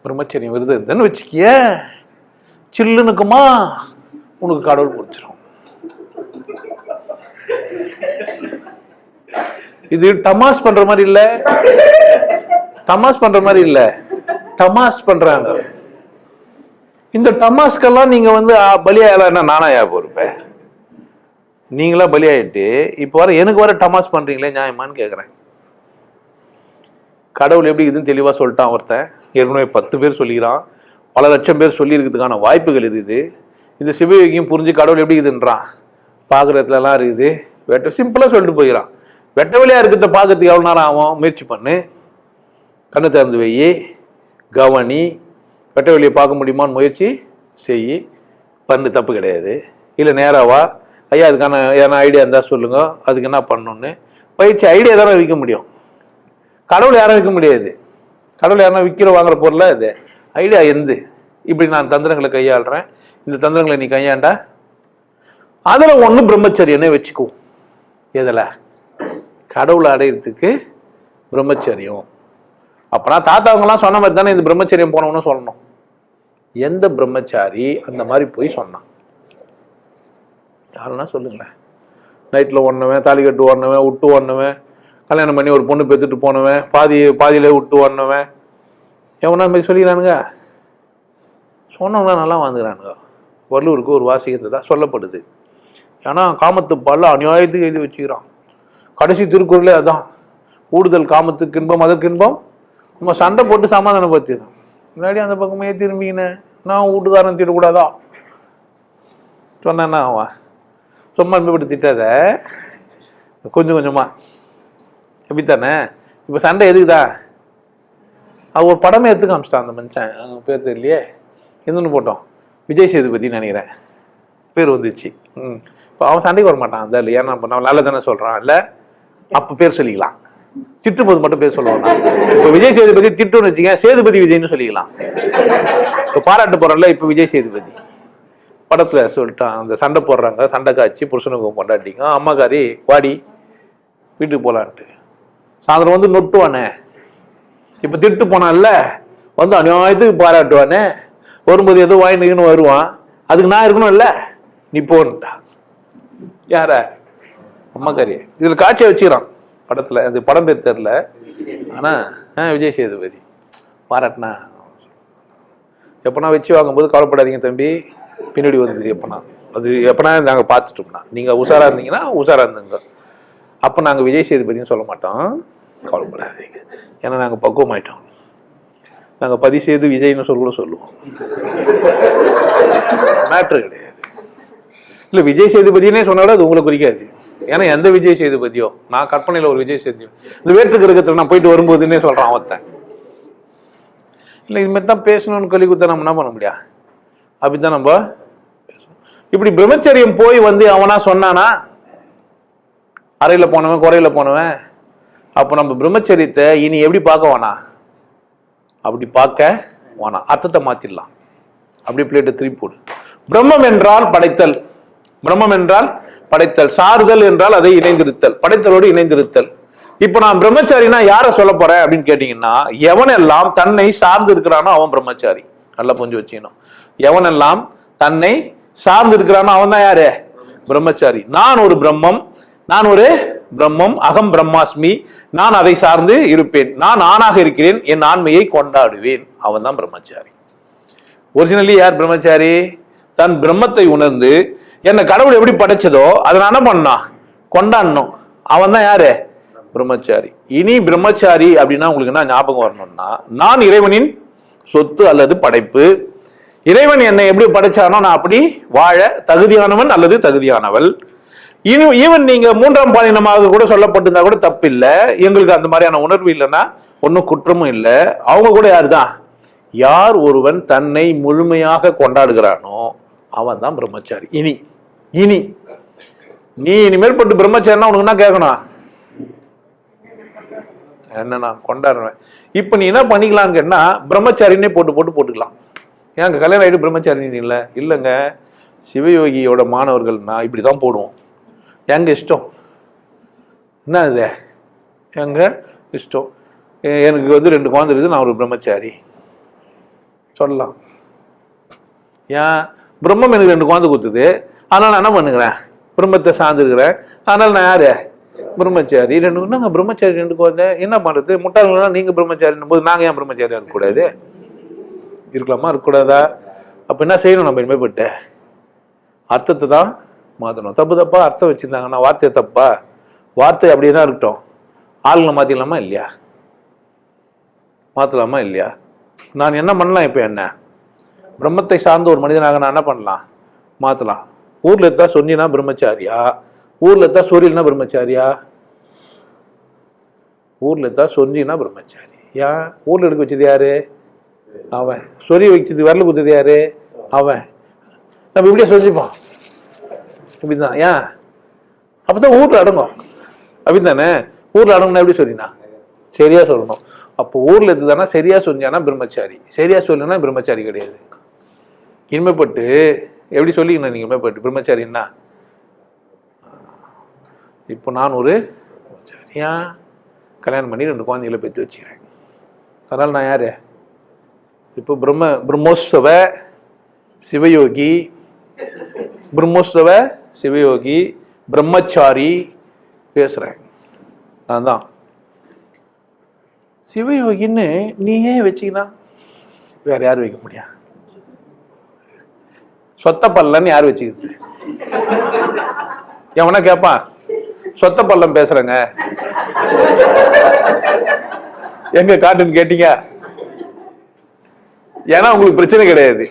A: பிரம்மச்சரியம் விருது இருந்தேன்னு வச்சுக்கிய, சில்லுனுக்குமா உனக்கு கடவுள் பிடிச்சிரும். இது டமாஸ் பண்ற மாதிரி இல்ல, தமாஸ் பண்ற மாதிரி இல்ல, டமாஸ் பண்றாங்க. இந்த டமாஸ்கெல்லாம் நீங்க பலியாயில நானா பொறுப்பேன்? நீங்களா பலியாயிட்டு இப்ப எனக்கு வர டமாஸ் பண்றீங்களே, நியாயமான்னு கேட்குறேன். கடவுள் எப்படி இதுன்னு தெளிவாக சொல்லிட்டான் ஒருத்தன். ஏற்கனவே 10 பேர் சொல்லிக்கிறான், பல லட்சம் பேர் சொல்லியிருக்கிறதுக்கான வாய்ப்புகள் இருக்குது. இந்த சிவயோகியும் புரிஞ்சு கடவுள் எப்படி இருக்குதுன்றான், பார்க்குறதுலலாம் இருக்குது. சிம்பிளாக சொல்லிட்டு போயிடறான். வெட்ட வழியாக இருக்கிறத பார்க்கறதுக்கு எவ்வளோ நேரம் ஆகும்? முயற்சி பண்ணு, கண்ணு திறந்து வை, கவனி, வெட்ட வெளியை பார்க்க முடியுமான்னு முயற்சி செய், பண்ணு, தப்பு கிடையாது. இல்லை நேராவா, ஐயா அதுக்கான ஏன்னா ஐடியா இருந்தால் சொல்லுங்க, அதுக்கு என்ன பண்ணணுன்னு பயிற்சி. ஐடியா தானே விற்க முடியும், கடவுள் யாரும் விற்க முடியாது. கடவுள் யாரும் விற்கிற வாங்குற பொருளா இது? ஐடியா எந்த இப்படி நான் தந்திரங்களை கையாளுறேன், இந்த தந்திரங்களை நீ கையாண்டா அதில் ஒன்று பிரம்மச்சரியனே வச்சுக்கோ. எதில்? கடவுளை அடையிறதுக்கு பிரம்மச்சரியம். அப்போனா தாத்தாவங்களாம் சொன்ன மாதிரி தானே இந்த பிரம்மச்சரியம் போனவன்னு சொல்லணும். எந்த பிரம்மச்சாரி அந்த மாதிரி போய் சொன்னான்? யாருன்னா சொல்லுங்களேன். நைட்டில் ஓடனவன், தாலி கட்டு ஓடனவன், விட்டு ஓடனவன், கல்யாணம் பண்ணி ஒரு பொண்ணு பெற்றுட்டு போனவன், பாதியிலே விட்டு ஓடனவன், எவனா மாதிரி சொல்லிக்கிறானுங்க. சொன்னவங்களாம் நல்லா வாழ்ந்துக்கிறானுங்க. வள்ளுவருக்கு ஒரு வாசிக்கிறது தான் சொல்லப்படுது. ஏன்னா காமத்து பால்ல அநியாயத்துக்கு எழுதி வச்சுக்கிறான். கடைசி திருக்குறளே அதான், ஊடுதல் காமத்துக்கு இன்பம் அதற்கு இன்பம். நம்ம சண்டை போட்டு சமாதானப்படுத்திடும். முன்னாடி அந்த பக்கமே திரும்பிக்கினேன், நான் வீட்டுக்காரன் திட்டக்கூடாதா சொன்னேன்னா அவன் சும்மா இப்படி திட்டாத, கொஞ்சம் கொஞ்சமாக எப்படித்தானே. இப்போ சண்டை எதுக்குதா? அவன் ஒரு படமே எடுத்து காமிச்சிட்டான் அந்த மனுஷன், பேர் தெரியலையே, எதுன்னு போட்டோம், விஜய் சேதுபதினு நினைக்கிறேன், பேர் வந்துச்சு. இப்போ அவன் சண்டைக்கு வர மாட்டான் அந்த இல்லை, ஏன்னா நான் நல்ல தானே சொல்கிறான் இல்லை, அப்போ பேர் சொல்லிக்கலாம். திட்டும் போது மட்டும் பேர் சொல்லுவாங்க. இப்போ விஜய் சேதுபதி திட்டுன்னு வச்சுக்க, சேதுபதி விஜய்னு சொல்லிக்கலாம். இப்போ பாராட்டு போகிறோம்ல, இப்போ விஜய் சேதுபதி படத்தில் சொல்லிட்டான், அந்த சண்டை போடுறாங்க, சண்டை காய்ச்சி புருஷனுக்கு கொண்டாட்டிங்க, அம்மாக்காரி வாடி வீட்டுக்கு போகலான்ட்டு சாயந்தரம் நொட்டுவானே. இப்போ திட்டு போனான்ல, அநியாயத்துக்கு பாராட்டுவானே, வரும்போது ஏதோ வாங்கினு வருவான், அதுக்கு நான் இருக்கணும் இல்லை, நீ போன்ட்டான். யார? அம்மாக்காரி. இதில் காட்சியை வச்சுக்கிறான் படத்தில், அது படம் பேர் தெரில, ஆனால் விஜய் சேதுபதி பாராட்டினா. எப்போனா வச்சு வாங்கும்போது கவலைப்படாதீங்க தம்பி, பின்னாடி வந்தது எப்போனா, அது எப்போனா நாங்கள் பார்த்துட்டோம்னா, நீங்கள் உஷாராக இருந்தீங்கன்னா உஷாராக இருந்துங்க. அப்போ நாங்கள் விஜய் சேதுபதினு சொல்ல மாட்டோம், கவலைப்படாதீங்க, ஏன்னா நாங்கள் பக்குவமாயிட்டோம். நாங்கள் பதிசேது விஜய்னு சொல்லுவோம், மேட்ரு கிடையாது. இல்லை விஜய் சேதுபதினே சொன்னாலும் அது உங்களுக்கு குறிக்காது. ஏன்னா எந்த விஜய் சேதுபதியோ, நான் கற்பனையில் ஒரு விஜய் சேதுபதி, இந்த வேற்று கிரகத்தில் நான் போயிட்டு வரும்போதுன்னே சொல்கிறான் அவத்தன். இல்லை இதுமாதிரி தான் பேசணும்னு கல்வி கொடுத்தா நம்ம என்ன பண்ண முடியா? அப்படித்தான் நம்ம பேசணும். இப்படி பிரம்மச்சரியம் போய் அவனா சொன்னானா, அறையில் போனவன் குறையில் போனவன், அப்போ நம்ம பிரம்மச்சரியத்தை இனி எப்படி பார்க்க வேணா, அப்படி பார்க்க வேணாம், அர்த்தத்தை மாற்றிடலாம். அப்படி பிளேட்டை திருப்பி போடு. பிரம்மம் என்றால் படைத்தல், பிரம்மம் என்றால் படைத்தல், சாறுதல் என்றால் அதை இணைந்திருத்தல், படைத்தலோடு இணைந்திருத்தல். இப்ப நான் பிரம்மச்சாரினா யார சொல்ல போறேன் அப்படின்னு கேட்டீங்கன்னா, எவனெல்லாம் தன்னை சார்ந்து இருக்கிறானோ அவன் பிரம்மச்சாரி. நல்லா புரிஞ்சு வச்சுக்கணும். எவனெல்லாம் தன்னை சார்ந்து இருக்கிறானோ அவன் தான் யாரு? பிரம்மச்சாரி. நான் ஒரு பிரம்மம், அகம் பிரம்மாஸ்மி, நான் அதை சார்ந்து இருப்பேன், நான் ஆணாக இருக்கிறேன், என் ஆண்மையை கொண்டாடுவேன், அவன் தான் பிரம்மச்சாரி. ஒரிஜினலி யார் பிரம்மச்சாரி? தன் பிரம்மத்தை உணர்ந்து என்ன கடவுள் எப்படி படைச்சதோ அதை நான் என்ன பண்ணா கொண்டாடணும், அவன் தான் யாரு? பிரம்மச்சாரி. இனி பிரம்மச்சாரி அப்படின்னா உங்களுக்கு என்ன ஞாபகம் வரணும்னா, நான் இறைவனின் சொத்து அல்லது படைப்பு. இறைவன் என்னை எப்படி படைச்சானோ நான் அப்படி வாழ தகுதியானவன் அல்லது தகுதியானவள். ஈவன் நீங்க மூன்றாம் பாலினமாக கூட சொல்லப்பட்டிருந்தா கூட தப்பு இல்லை. எங்களுக்கு அந்த மாதிரியான உணர்வு இல்லைன்னா ஒன்றும் குற்றமும் இல்லை. அவங்க கூட யாருதான், யார் ஒருவன் தன்னை முழுமையாக கொண்டாடுகிறானோ அவன் தான் பிரம்மச்சாரி. இனி இனி நீ இனிமேற்பட்டு பிரம்மச்சாரினா உனக்கு என்ன கேட்கணும், என்ன நான் கொண்டாடுறேன். இப்ப நீ என்ன பண்ணிக்கலான்னு கேட்டா பிரம்மச்சாரின்னே போட்டுக்கலாம். ஏங்க கல்யாணம் ஆகிட்டு பிரம்மச்சாரி இல்லை இல்லைங்க, சிவயோகியோட மாணவர்கள்னா இப்படிதான் போடுவோம். எங்க இஷ்டம், என்ன இது எங்க இஷ்டம். எனக்கு 2 குழந்தை இருக்குது, நான் ஒரு பிரம்மச்சாரி சொல்லலாம். ஏன், பிரம்மம் எனக்கு 2 குழந்தை கொடுத்துது, அதனால நான் என்ன பண்ணுகிறேன், பிரம்மத்தை சார்ந்துருக்கிறேன், அதனால நான் யாரு பிரம்மச்சாரி. 2 என்னங்க பிரம்மச்சாரி 2 குழந்தை என்ன பண்றது, முட்டாள்கள்லாம் நீங்க பிரம்மச்சாரின் போது நாங்க ஏன் பிரம்மச்சாரியா இருக்கக்கூடாது, இருக்கலாமா இருக்கக்கூடாதா? அப்ப என்ன செய்யணும், நம்ம இனிமேப்பட்ட அர்த்தத்தை தான் மாற்றணும். தப்பா அர்த்தம் வச்சிருந்தாங்கன்னா வார்த்தையை தப்பா, வார்த்தை அப்படியே தான் இருக்கட்டும், ஆளுங்களை மாற்றிடலாமா இல்லையா, மாற்றலாமா இல்லையா? நான் என்ன பண்ணலாம், இப்போ என்ன பிரம்மத்தை சார்ந்த ஒரு மனிதனாக நான் என்ன பண்ணலாம், மாற்றலாம். ஊரில் இருந்தா சொன்னா பிரம்மச்சாரியா, ஊரில் இருந்தா சொரியல்னா பிரம்மச்சாரியா, ஊரில் இருந்தா சொன்னா பிரம்மச்சாரி. ஏன், ஊரில் எடுக்க வச்சது யாரு, அவன். சொறி வச்சது வரல குத்தது யாரு, அவன். நம்ம இப்படியே சொல்லிப்போம் இப்படிதான். ஏன், அப்பதான் ஊர்ல அடங்கும் அப்படித்தானே. ஊர்ல அடங்குனா எப்படி சொல்லினா சரியா சொல்லணும். அப்போ ஊர்ல இருந்துதானா சரியா சொன்னானா பிரம்மச்சாரி, சரியா சொல்லணும்னா பிரம்மச்சாரி கிடையாது. இனிமேப்பட்டு எப்படி சொல்லிக்கணும் நீங்க இனிமேப்பட்டு பிரம்மச்சாரின்னா, இப்போ நான் ஒரு பிரம்மச்சாரியா கல்யாணம் பண்ணி 2 குழந்தைகளை பெற்று வச்சுக்கிறேன், அதனால நான் யாரு இப்போ பிரம்மோத்சவ சிவயோகி, பிரம்மோத்சவ சிவயோகி பிரம்மச்சாரி பேசுறேன். நான் தான் சிவயோகின்னு நீயே வச்சுக்கினா வேற யார் வைக்க முடியா, சொத்த பல்லன்னு யார் வச்சுக்கிது, எவனா கேட்பான் சொத்த பல்லம் பேசுறேங்க எங்க காட்டுன்னு கேட்டீங்க, ஏன்னா உங்களுக்கு பிரச்சனை கிடையாது.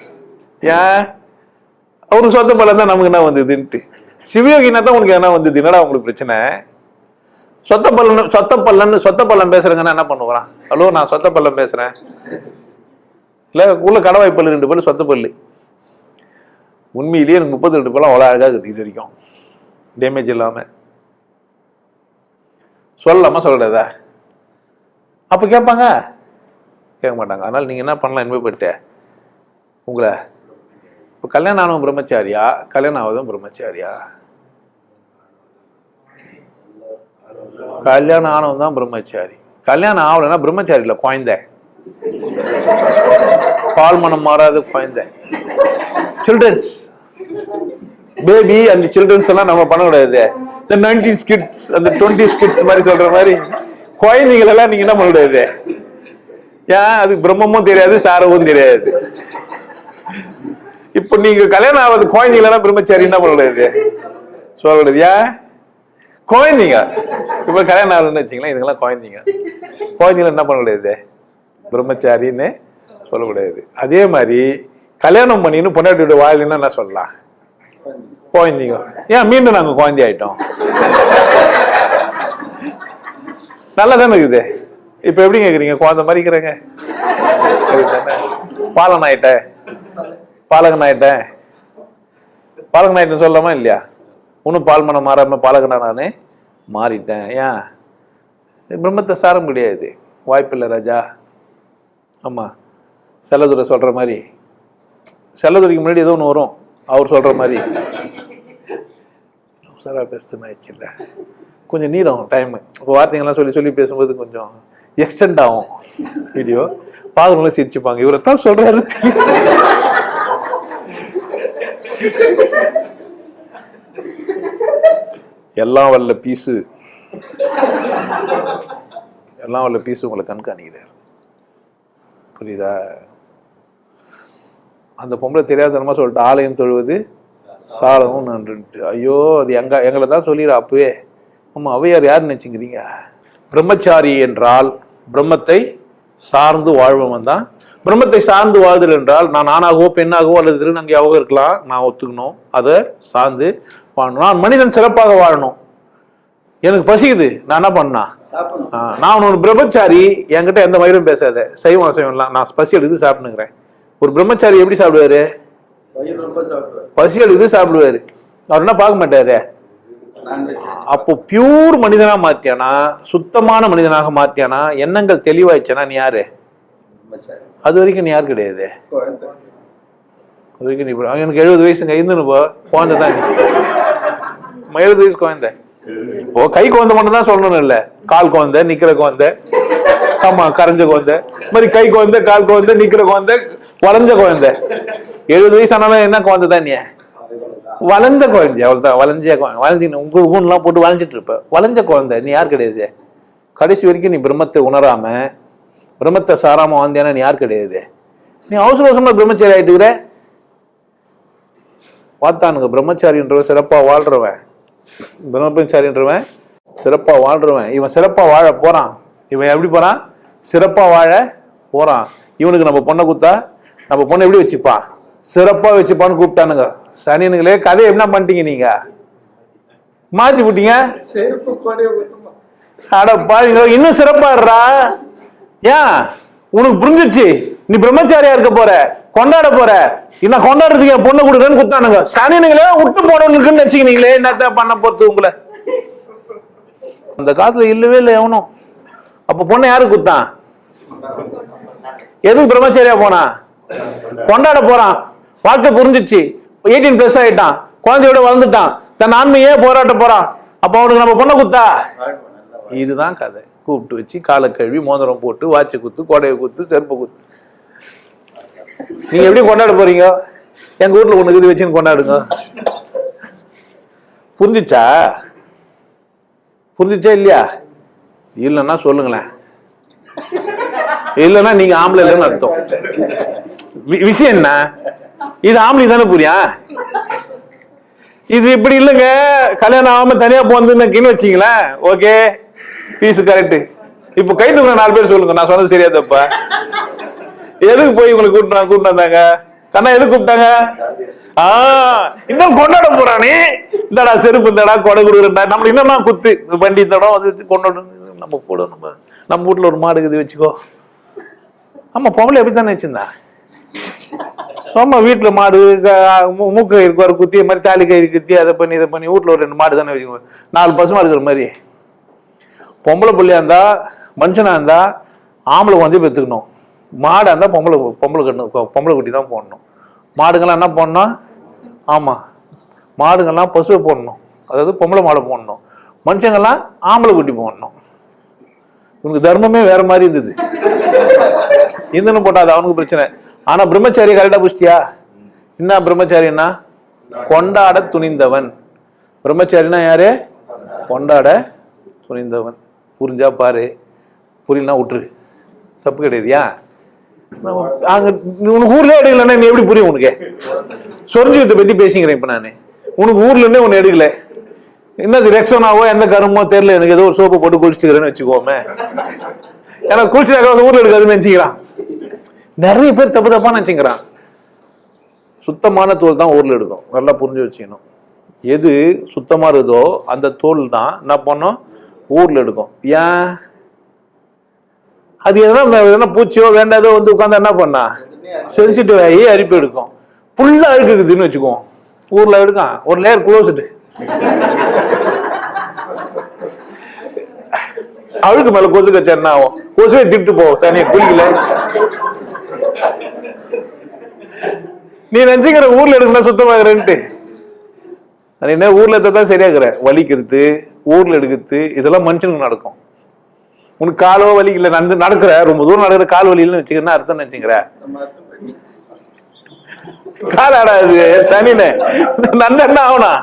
A: ஏன், அவருக்கு சொத்த பல்லம் தான் நமக்கு என்ன வந்ததுன்ட்டு. சிவயோகினா தான் உனக்கு என்ன வந்தது, என்னடா உங்களுக்கு பிரச்சனை? சொத்த பல்லம் பேசுறேங்கன்னா என்ன பண்ணுவான், ஹலோ நான் சொத்த பல்லம் பேசுறேன், இல்ல உள்ள கடவாய் பல்லு 2 பல்லு சொத்த பல்லு. உண்மையிலேயே எனக்கு 32 பல்லம் அவ்வளோ அழகா இருக்குது இது வரைக்கும், டேமேஜ் இல்லாம. சொல்லலாமா சொல்லக்கூடாதா? அப்ப கேட்பாங்க, கேட்க மாட்டாங்க. அதனால நீங்க என்ன பண்ணலாம், இனிமே போயிட்டு உங்களை இப்போ கல்யாணம் ஆனவன் பிரம்மச்சாரியா, கல்யாணம் ஆவதும் பிரம்மச்சாரியா? கல்யாணம் ஆனவன் தான் பிரம்மச்சாரி. கல்யாணம் ஆகலைன்னா பிரம்மச்சாரி இல்லை, குழந்தை, பால் மனம் மாறாத குழந்தை, சில்ட்ரன்ஸ், பேபி அண்ட் சில்ட்ரன்ஸ் எல்லாம் நம்ம பண்ண கூடாது. இந்த 90s கிட்ஸ் அந்த 20s கிட்ஸ் மாதிரி சொல்ற மாதிரி குழந்தைகள் எல்லாம் நீங்க என்ன பண்ண கூடாது. ஏன், அது பிரம்மமும் தெரியாது சாரவும் தெரியாது. இப்ப நீங்க கல்யாணம் ஆவது குழந்தைங்களா பிரம்மச்சாரி என்ன பண்ணக்கூடாது சொல்லக்கூடாது. ஏன், குழந்தைங்க இப்ப கல்யாணம் ஆகுதுன்னு வச்சுங்களேன், இதுங்கெல்லாம் குழந்தைங்க, குழந்தைங்கள என்ன பண்ணக்கூடாது பிரம்மச்சாரின்னு சொல்லக்கூடாது. அதே மாதிரி கல்யாணம் பண்ணின்னு பொண்டாட்டியோட வாயிலுன்னா என்ன சொல்லலாம், குழந்தைங்க. ஏன் மீண்டும் நாங்க குழந்தை ஆயிட்டோம், நல்லா தானே இருக்குது. இப்ப எப்படி கேக்குறீங்க, குழந்தை மாதிரி இருக்கிறேங்க, பாலன் ஆயிட்டேன் பாலகன் ஆயிட்டேன் சொல்லலாமா இல்லையா? இன்னும் பால் மனம் மாறாம பாலகனா நானே மாறிட்டேன். ஏன், பிரம்மத்தை சாரம் கிடையாது, வாய்ப்பில்லை ராஜா. ஆமா, செல்லதுரை சொல்ற மாதிரி, செல்லதுரைக்கு முன்னாடி ஏதோ ஒன்று வரும், அவர் சொல்ற மாதிரி சாரா பேசுதுன்னு ஆயிடுச்சுல்ல, கொஞ்சம் நீடும் டைம். இப்போ வார்த்தைங்கள்லாம் சொல்லி பேசும்போது கொஞ்சம் எக்ஸ்டெண்ட் ஆகும் வீடியோ, பார்க்கறவங்களும் சிரிச்சுப்பாங்க, இவரை தான் சொல்றாரு. எல்லாம் வல்ல பீஸு உங்களை கண்காணிக்கிறார், புரியுதா? அந்த பொம்பளை தெரியாதனமா சொல்லிட்டு ஆலயம் தொழுவது சாலமும் நன்றுன்ட்டு. ஐயோ, அது எங்களை தான் சொல்லிடுற அப்பவே. ஆமா, அவையார் யாருன்னு நினைச்சுக்கிறீங்க? பிரம்மச்சாரி என்றால் பிரம்மத்தை சார்ந்து வாழ்பவன் தான். பிரம்மத்தை சார்ந்து வாழ்தல் என்றால் நான் ஆணாகவோ பெண்ணாகவோ அல்லது திருநங்கையாகவோ இருக்கலாம், நான் ஒத்துக்கணும். அதை சார்ந்து வாழணும். நான் மனிதன் சிறப்பாக வாழணும். எனக்கு பசிக்குது, நான் என்ன பண்ணா, நான் ஒரு பிரம்மச்சாரி, என்கிட்ட எந்த மயிரும் பேசாத, சைவம் அசைவம்லாம், நான் பசி எடுத்து சாப்பிட்டுக்கிறேன். ஒரு பிரம்மச்சாரி எப்படி சாப்பிடுவாரு? பசி எடுத்து சாப்பிடுவாரு. அவர் என்ன பார்க்க மாட்டாரு. அப்போ பியூர் மனிதனா மாத்தியானா, சுத்தமான மனிதனாக மாத்தியானா, எண்ணங்கள் தெளிவாயிடுச்சனா நீ யாரு? அது வரைக்கும் நீ யாரு கிடையாது. அது வரைக்கும் நீ எனக்கு 70 வயசுங்க, இருந்துன்னு போ, குழந்தை தான் நீ. 70 வயசு குழந்தை. இப்போ கை குழந்தை மட்டும் தான் சொல்லணும் இல்ல, கால் குழந்தை, நிக்கிற குழந்தை, ஆமா கரைஞ்ச குழந்தை, மாதிரி கை குழந்தை, கால் குழந்தை, நிக்கிற குழந்தை, வளைஞ்ச குழந்தை. 70 வயசு ஆனாலும் என்ன குழந்தை தான் நீ? வளைஞ்ச குழந்தை. அவ்வளவுதான், வளைஞ்ச வளைஞ்சு உங்க ஊன்லாம் போட்டு வளைஞ்சிட்டு இருப்ப, வளைஞ்ச குழந்தை. நீ யார் கிடையாது. கடைசி வரைக்கும் நீ பிரம்மத்தை உணராம பிரம்மத்தை சாராம வாழ்ந்தியானா நீ யார் கிடையாது. நீ அவசர அவசரமா பிரம்மச்சாரி ஆயிட்டுக்கிற. பார்த்தானுங்க, பிரம்மச்சாரின்றவன் சிறப்பா வாழ்றவன், பிரம்மச்சாரின்றவன் சிறப்பா வாழ்றவன். இவன் சிறப்பா வாழ போறான். இவன் எப்படி போறான்? சிறப்பா வாழ போறான். இவனுக்கு நம்ம பொண்ணை கொடுத்தா நம்ம பொண்ணை எப்படி வச்சுப்பான்? சிறப்பா வச்சுப்பான்னு கூப்பிட்டானுங்க. சனியனுங்களே, கதையை என்ன பண்ணிட்டீங்க நீங்க? மாத்தி போட்டீங்க. அட பாருங்க, இன்னும் சிறப்பா இருடா. ஏன் உனக்கு புரிஞ்சிச்சு? நீ பிரம்மச்சாரியா இருக்க போற, கொண்டாட போற. இன்னும் கொண்டாடுறதுக்கு என் பொண்ணை கொடுக்குறேன்னு கொடுத்தானுங்க. சனியனுங்களே, விட்டு போனவனுக்குன்னு நினைச்சுக்கினீங்களே, என்னத்தான் பண்ண போறது உங்களை? அந்த காலத்துல இல்லவே இல்லை எவனும். அப்ப பொண்ணை யாருக்கு கொடுத்தான்? எதுக்கு பிரம்மச்சாரியா போனா? கொண்டாட போறான். வாழ்க்கை புரிஞ்சிச்சு, 18+ ஆயிட்டான், குழந்தையோட வளர்ந்துட்டான், தன் ஆண்மையே போராட்ட போறான். அப்ப அவனுக்கு நம்ம பொண்ணை குத்தா? இதுதான் கதை. கூப்பிட்டு வச்சு காலை கழுவி மோதிரம் போட்டு வாட்சை குத்து, கோடையை குத்து, செருப்பு குத்து. நீங்க எப்படி கொண்டாட போறீங்க? எங்க வீட்டுல ஒண்ணு இது வச்சுன்னு கொண்டாடுங்க. புரிஞ்சிச்சா? புரிஞ்சிச்சா இல்லையா? இல்லைன்னா சொல்லுங்களேன். இல்லைன்னா நீங்க ஆம்பளை இல்லைன்னு அர்த்தம். விஷயம் என்ன? இது ஆம்பளை தானே புரியா? இது இப்படி இல்லைங்க, கல்யாணம் ஆகாம தனியா போந்துன்னு வச்சீங்களேன், ஓகே, பீஸ் கரெக்ட். இப்ப கை தூக்குற 4 பேர் சொல்லுங்க, நான் சொன்னது சரியா தப்பா? எதுக்கு போய் உங்களுக்கு கூப்பிட்டு வந்தாங்க? கண்ணா எதுக்கு கூப்பிட்டாங்க? இந்த கொண்டாட போறானே, இந்தடா செருப்பு, இந்தடா கொடை கொடுக்குறா, நம்ம என்னன்னா குத்து வண்டி தடம் அது கொண்டாடு. நம்ம கூட நம்ம வீட்டுல ஒரு மாடு இது வச்சுக்கோ. ஆமா, பொம்பளை எப்படித்தானே வச்சிருந்தா? சும்மா வீட்டுல மாடு மூக்கு கயிறு குத்தி மாதிரி தாலி கயிறு குத்தி அதை பண்ணி இதை பண்ணி வீட்டுல ஒரு 2 மாடு தானே வச்சுக்கோ. 4 பசுமா இருக்கிற மாதிரி. பொம்பளை பிள்ளையா இருந்தா, மனுஷனா இருந்தா ஆம்பளை வந்து பெற்றுக்கணும். மாடா இருந்தா பொம்பளை குட்டி தான் போடணும். மாடுங்கள்லாம் என்ன போடணும்? ஆமா, மாடுங்கள்லாம் பசுவை போடணும், அதாவது பொம்பளை மாடை போடணும். மனுஷங்கள்லாம் ஆம்பளை குட்டி போடணும். உனக்கு தர்மமே வேற மாதிரி இருந்தது. இந்தன்னு போட்டா அது அவனுக்கு பிரச்சனை. ஆனா பிரம்மச்சாரி கரெக்டா புஷ்டியா? என்ன பிரம்மச்சாரின்னா? கொண்டாட துணிந்தவன். பிரம்மச்சாரினா யாரு? கொண்டாட துணிந்தவன். புரிஞ்சா பாரு, புரியலன்னா விட்டுரு, தப்பு கிடையாதுயா. உனக்கு ஊர்ல எடுக்கலன்னா நீ எப்படி புரியும் உனக்கு? சொரிஞ்சுக்கத்தை பத்தி பேசிக்கிறேன் இப்ப நானு. உனக்கு ஊர்ல இருந்தே ஒன்னு எடுக்கல, என்னது ரெக்ஸோனாவோ எந்த கருமோ தெரியல, எனக்கு ஏதோ ஒரு சோப்பை போட்டு குளிச்சுக்கிறேன்னு வச்சுக்கோமே. ஏன்னா குளிச்சுட்டாக்க ஊர்ல எடுக்காதுன்னு நினைச்சுக்கிறான். நிறைய பேர் தப்பு தப்பா நினைச்சுக்கிறான். சுத்தமான தோல் தான் ஊர்ல எடுக்கும், நல்லா புரிஞ்சு வச்சுக்கணும். எது சுத்தமா இருக்குதோ அந்த தோல் தான் என்ன பண்ணோம், ஊர்ல எடுக்கும். ஏன்? அது எதனா பூச்சியோ வேண்டாதோ வந்து உட்காந்து என்ன பண்ணா சென்சிட்டிவ் ஆகி அரிப்பு எடுக்கும். ஃபுல்லா அழுக்குதுன்னு வச்சுக்குவோம், ஊர்ல எடுக்கான் ஒரு லேயர் க்ளோஸ்டு. அழுக்கு மேல கொசு கச்சா என்ன ஆகும்? கொசுவே திட்டு போவோம், சனியை குளிக்கல. நீ நினைச்சுக்கிற ஊர்ல எடுக்கணும் சுத்தமாகறேன்ட்டு. அது என்ன ஊர்ல தான் சரியாகிற வலிக்கிறது, ஊர்ல எடுக்கிறது, இதெல்லாம் மனுஷனுக்கு நடக்கும். உனக்கு காலோ வலி இல்லை, நடக்கிற ரொம்ப தூரம் நடக்கிற கால் வலின்னு வச்சுக்கிறேன்னா அர்த்தம் நினைச்சுக்கிற கால் ஆடாது சனின்னு என்ன ஆகணும்,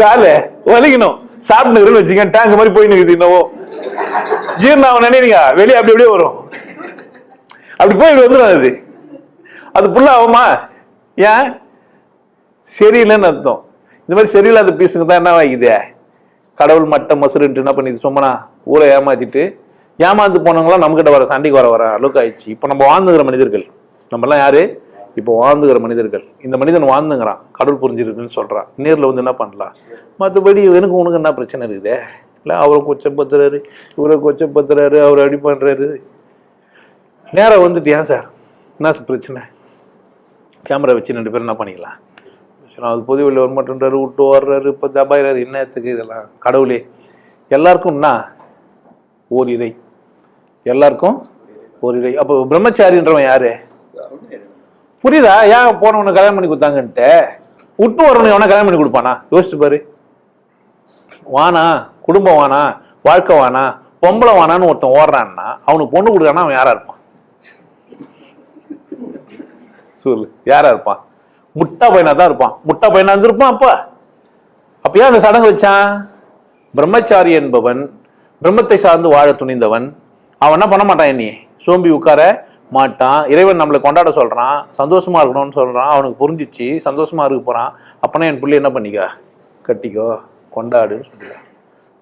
A: காலு வலிக்கணும். சாப்பிட்டுன்னு வச்சுக்க டேங்க் மாதிரி போய் நிற்குது, என்னவோ ஜீரணம் ஆகும் நினைக்கிறீங்க, வெளியே அப்படி அப்படியே வரும், அப்படி போய் வந்துடும். அது புல்லா ஆகுமா? ஏன்? சரியில்லைன்னு அர்த்தம். இந்த மாதிரி சரியில்லாத பீஸுங்க தான் என்ன வாங்கிக்குது, கடவுள் மட்டம் மசுருன்ட்டு என்ன பண்ணிது சொம்மனா ஊரை ஏமாந்து போனவங்களாம் நம்மகிட்ட வர சண்டைக்கு வர அளவுக்கு ஆயிடுச்சு. இப்போ நம்ம வாழ்ந்துகிற மனிதர்கள், நம்மலாம் யாரு இப்போ வாழ்ந்துகிற மனிதர்கள். இந்த மனிதன் வாழ்ந்துங்கிறான், கடவுள் புரிஞ்சிருக்குன்னு சொல்றான், நேரில் வந்து என்ன பண்ணலாம்? மற்றபடி எனக்கு உனக்கு என்ன பிரச்சனை இருக்குதே? இல்லை அவரை கொச்சப்படுத்துறாரு, இவரை கொச்சப்படுத்துறாரு, அவர் அடி பண்ணுறாரு. நேராக வந்துட்டு ஏன் சார் என்ன பிரச்சனை? கேமரா வச்சு 2 பேரும் என்ன பண்ணிக்கலாம்? அது பொதுவெளியில் வர மாட்டேன்றாரு, விட்டு வர்றாரு, இப்போ தபாயிறாரு. என்னத்துக்கு இதெல்லாம்? கடவுளே எல்லாருக்கும்னா ஓர் இறை, எல்லாருக்கும் ஒரு இறை. அப்போ பிரம்மச்சாரின்றவன் யாரு? புரியுதா? ஏன் போனவனை கல்யாணம் பண்ணி கொடுத்தாங்கன்ட்டு விட்டு வரவனை எவனா கல்யாணம் பண்ணி கொடுப்பானா? யோசிச்சு பாரு. வானா குடும்பம், வானா வாழ்க்கை, வானா பொம்பளை, வானான்னு ஒருத்தன் ஓடுறான்னா அவனுக்கு பொண்ணு கொடுக்கானா அவன் யாரா இருப்பான்? சொல்லு, யாரா இருப்பான்? முட்டா பையனா தான் இருப்பான். முட்டா பையனா இருந்திருப்பான். அப்ப ஏன் அந்த சடங்கு வச்சான்? பிரம்மச்சாரி என்பவன் பிரம்மத்தை சார்ந்து வாழ துணிந்தவன். அவன் என்ன பண்ண மாட்டான், நீ சோம்பி உட்கார மாட்டான். இறைவன் நம்மளை கொண்டாட சொல்றான், சந்தோஷமா இருக்கணும்னு சொல்றான். அவனுக்கு புரிஞ்சிச்சு, சந்தோஷமா இருக்க போறான். அப்பனா என் பிள்ளை என்ன பண்ணிக்க, கட்டிக்கோ, கொண்டாடுன்னு சொல்லிடுறான்.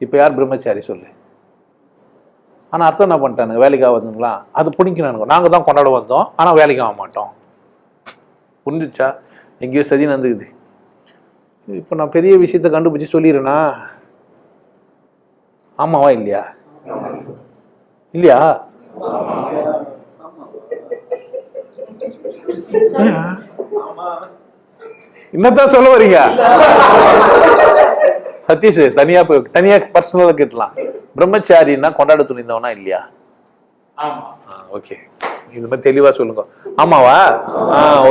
A: இப்ப யார் பிரம்மச்சாரி சொல்லு? ஆனா அர்த்தம் என்ன பண்ணிட்டானுங்க? வேலைக்கு ஆகுதுங்களா? அது பிடிக்கிறானுங்க. நாங்க தான் கொண்டாட வந்தோம், ஆனா வேலைக்கு ஆக மாட்டோம். புரிஞ்சிச்சா? எங்கேயோ சதி நடந்துக்குது. இப்போ நான் பெரிய விஷயத்த கண்டுபிடிச்சு சொல்லிடுறேனா? ஆமாவா இல்லையா? இல்லையா? என்னத்தான் சொல்ல வரீங்க? சதீஷ் தனியா பர்சனலா கேட்டலாம். பிரம்மச்சாரின்னா கொண்டாட துணிந்தவனா இல்லையா? ஓகே, இது மாதிரி தெளிவா சொல்லுங்க. ஆமாவா?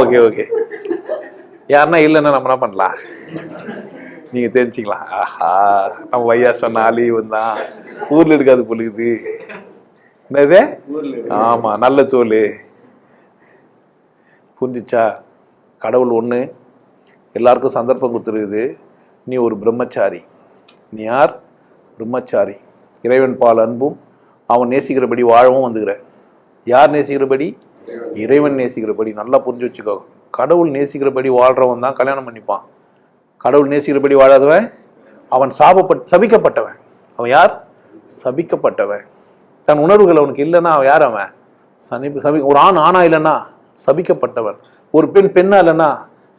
A: Okay okay. யாருன்னா இல்லைன்னா நம்ம என்ன பண்ணலாம்? நீங்க தெரிஞ்சுக்கலாம். ஆஹா, நம்ம வையா சொன்ன அழிவு தான் ஊர்ல எடுக்காது பொழுது. என்னது? ஆமா, நல்ல தோல். புரிஞ்சிச்சா? கடவுள் ஒண்ணு, எல்லாருக்கும் சந்தர்ப்பம் கொடுத்துருக்குது. நீ ஒரு பிரம்மச்சாரி. நீ யார்? பிரம்மச்சாரி. இறைவன் பால் அன்பும் அவன் நேசிக்கிறபடி வாழவும் வந்துக்கிற. யார் நேசிக்கிறபடி? இறைவன் நேசிக்கிறபடி. நல்லா புரிஞ்சு வச்சுக்கோ. கடவுள் நேசிக்கிறபடி வாழ்றவன் தான் கல்யாணம் பண்ணிப்பான். கடவுள் நேசிக்கிறபடி வாழாதவன் அவன் சபிக்கப்பட்டவன். அவன் யார்? சபிக்கப்பட்டவன். தன் உணர்வுகள் அவனுக்கு இல்லைன்னா அவன் யார்? அவன் ஒரு ஆண் ஆணா இல்லைன்னா சபிக்கப்பட்டவன். ஒரு பெண் பெண்ணா இல்லைன்னா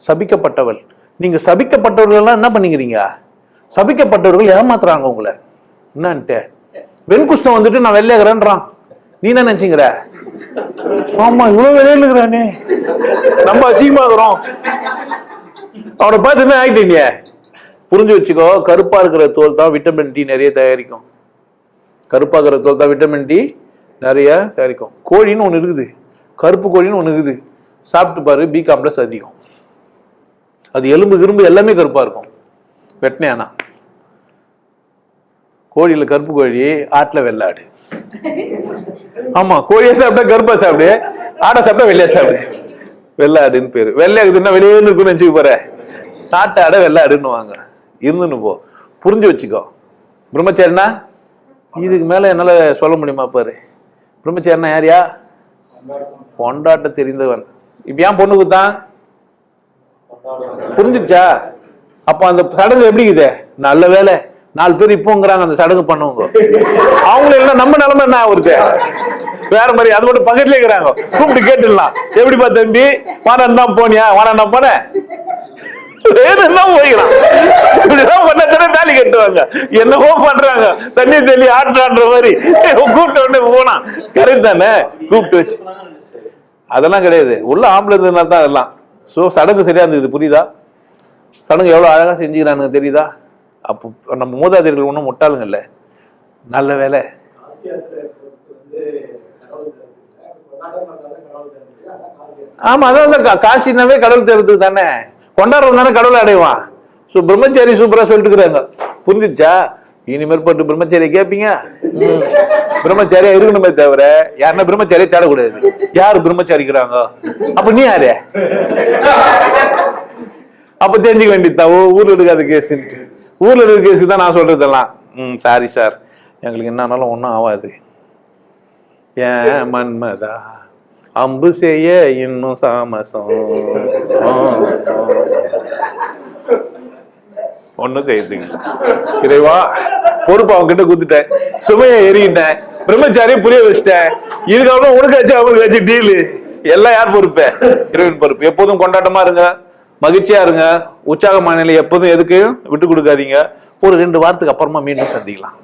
A: சபிக்கப்பட்டவள். நீங்க சபிக்கப்பட்டவர்கள் எல்லாம் என்ன பண்ணிக்கிறீங்க? சபிக்கப்பட்டவர்கள் ஏமாத்துறாங்க உங்களை. என்னன்ட்டு வெண்குஷ்டம் வந்துட்டு நான் வெள்ளையகிறேன்றான். நீ என்ன நினைச்சுங்கிற? ஆமா, இவ்வளவு வெளியில இருக்கிறானே, நம்ம அசிங்கமாகிறோம். அவனை பார்த்து என்ன ஆகிட்டீங்க? புரிஞ்சு வச்சுக்கோ. கருப்பா இருக்கிற தோல் தான் விட்டமின் டி நிறைய தயாரிக்கும். கருப்பா இருக்கிற தோல் தான் விட்டமின் டி நிறைய தயாரிக்கும். கோழின்னு ஒன்று இருக்குது, கருப்பு கோழின்னு ஒன்று இருக்குது. சாப்பிட்டு பாரு, பி காம்ப்ளெக்ஸ் அதிகம். அது எலும்பு கிரும்பு எல்லாமே கருப்பா இருக்கும். வெட்டினேனா கோழியில கருப்பு கோழி, ஆட்டில் வெள்ளாடு. ஆமா, கோழியை சாப்பிட்டா கருப்பா சாப்பிடு, ஆடை சாப்பிட்டா வெள்ளையா சாப்பிடு. வெள்ளாடுன்னு பேரு. வெள்ளையாக்குதுன்னா வெளியே இருக்குன்னு நினைச்சுக்க போற. நாட்டு ஆடை வெள்ளாடுன்னு வாங்க. இருந்துன்னு போ. புரிஞ்சு வச்சுக்கோ. பிரம்மச்சாரினா இதுக்கு மேல என்னால சொல்ல முடியுமா பாரு. பிரம்மச்சாரினா யாரியா? கொண்டாட்ட தெரிந்தவன். இப்ப ஏன் பொண்ணுக்கு தான் புரிஞ்சுச்சா? அப்ப அந்த சடங்கு எப்படி இருக்குது? நல்ல வேலை 4 பேர் இப்போங்கிறாங்க அந்த சடங்கு பண்ணுவாங்க. அவங்கள எல்லாம் நம்ம நிலைமை என்ன ஆகுது? வேற மாதிரி. அது மட்டும் பக்கத்துல இருக்கிறாங்க, கூப்பிட்டு கேட்டுடலாம். எப்படிப்பா தம்பி, வானம் தான் போனியா? வானம் தான் போனேன், போய்க்கிறான். இப்படிதான் பண்ண தாலி கட்டுவாங்க. என்னவோ பண்றாங்க, தண்ணி தெளி ஆட்டுறான்ற மாதிரி கூப்பிட்ட உடனே போனா. கரெக்ட் தானே? கூப்பிட்டு வச்சு அதெல்லாம் கிடையாது. உள்ள ஆம்பளை இருந்ததுனால தான் அதெல்லாம். ஸோ சடங்கு சரியா இருந்தது. புரியுதா? சடங்கு எவ்வளவு அழகா செஞ்சுக்கிறானுங்க தெரியுதா? அப்போ நம்ம மூதாதையர்கள் ஒன்றும் முட்டாளுங்க இல்லை. நல்ல வேலை. ஆமா, அதான் காசினாவே கடவுள் தேர்றது தானே. கொண்டாடுறது தானே கடவுளை அடைவான். ஸோ பிரம்மச்சாரி சூப்பரா சொல்லிட்டு இருக்கிறாங்க. புரிஞ்சிச்சா? இனிமேற்பட்டு பிரம்மச்சாரியை கேட்பீங்க. பிரம்மச்சாரியா இருக்கணுமே தவிர யாருன்னா பிரம்மச்சாரியை தேடக்கூடாது. யாரு பிரம்மச்சாரிக்கிறாங்க? அப்ப நீ யாரு? அப்ப தெரிஞ்சுக்க வேண்டியதா? ஊர்ல எடுக்காத கேஸ். ஊர்ல இருக்க கேஸுக்கு தான் நான் சொல்றதெல்லாம். சாரி சார், எங்களுக்கு என்னன்னாலும் ஒன்றும் ஆகாது. ஏன் மன்மதா அம்பு செய்ய இன்னும் சாமசம். ஒன்னும் செய்யறதுக்கு இல்லை. இறைவா, பொறுப்பு அவங்க கிட்ட குடுத்துட்டேன், சுமையை எறிகிட்டேன், பிரம்மச்சாரியை புரிய வச்சுட்டேன். இதுக்கப்புறம் உனக்கு வச்சு அவங்களுக்கு வச்சு டீலு. எல்லாம் யார் பொறுப்பு? இறைவன் பொறுப்பு. எப்போதும் கொண்டாட்டமா இருங்க, மகிழ்ச்சியா இருங்க, உற்சாகமான நிலை எப்போதும் எதுக்கு விட்டு கொடுக்காதீங்க. ஒரு 2 வாரத்துக்கு அப்புறமா மீண்டும் சந்திக்கலாம்.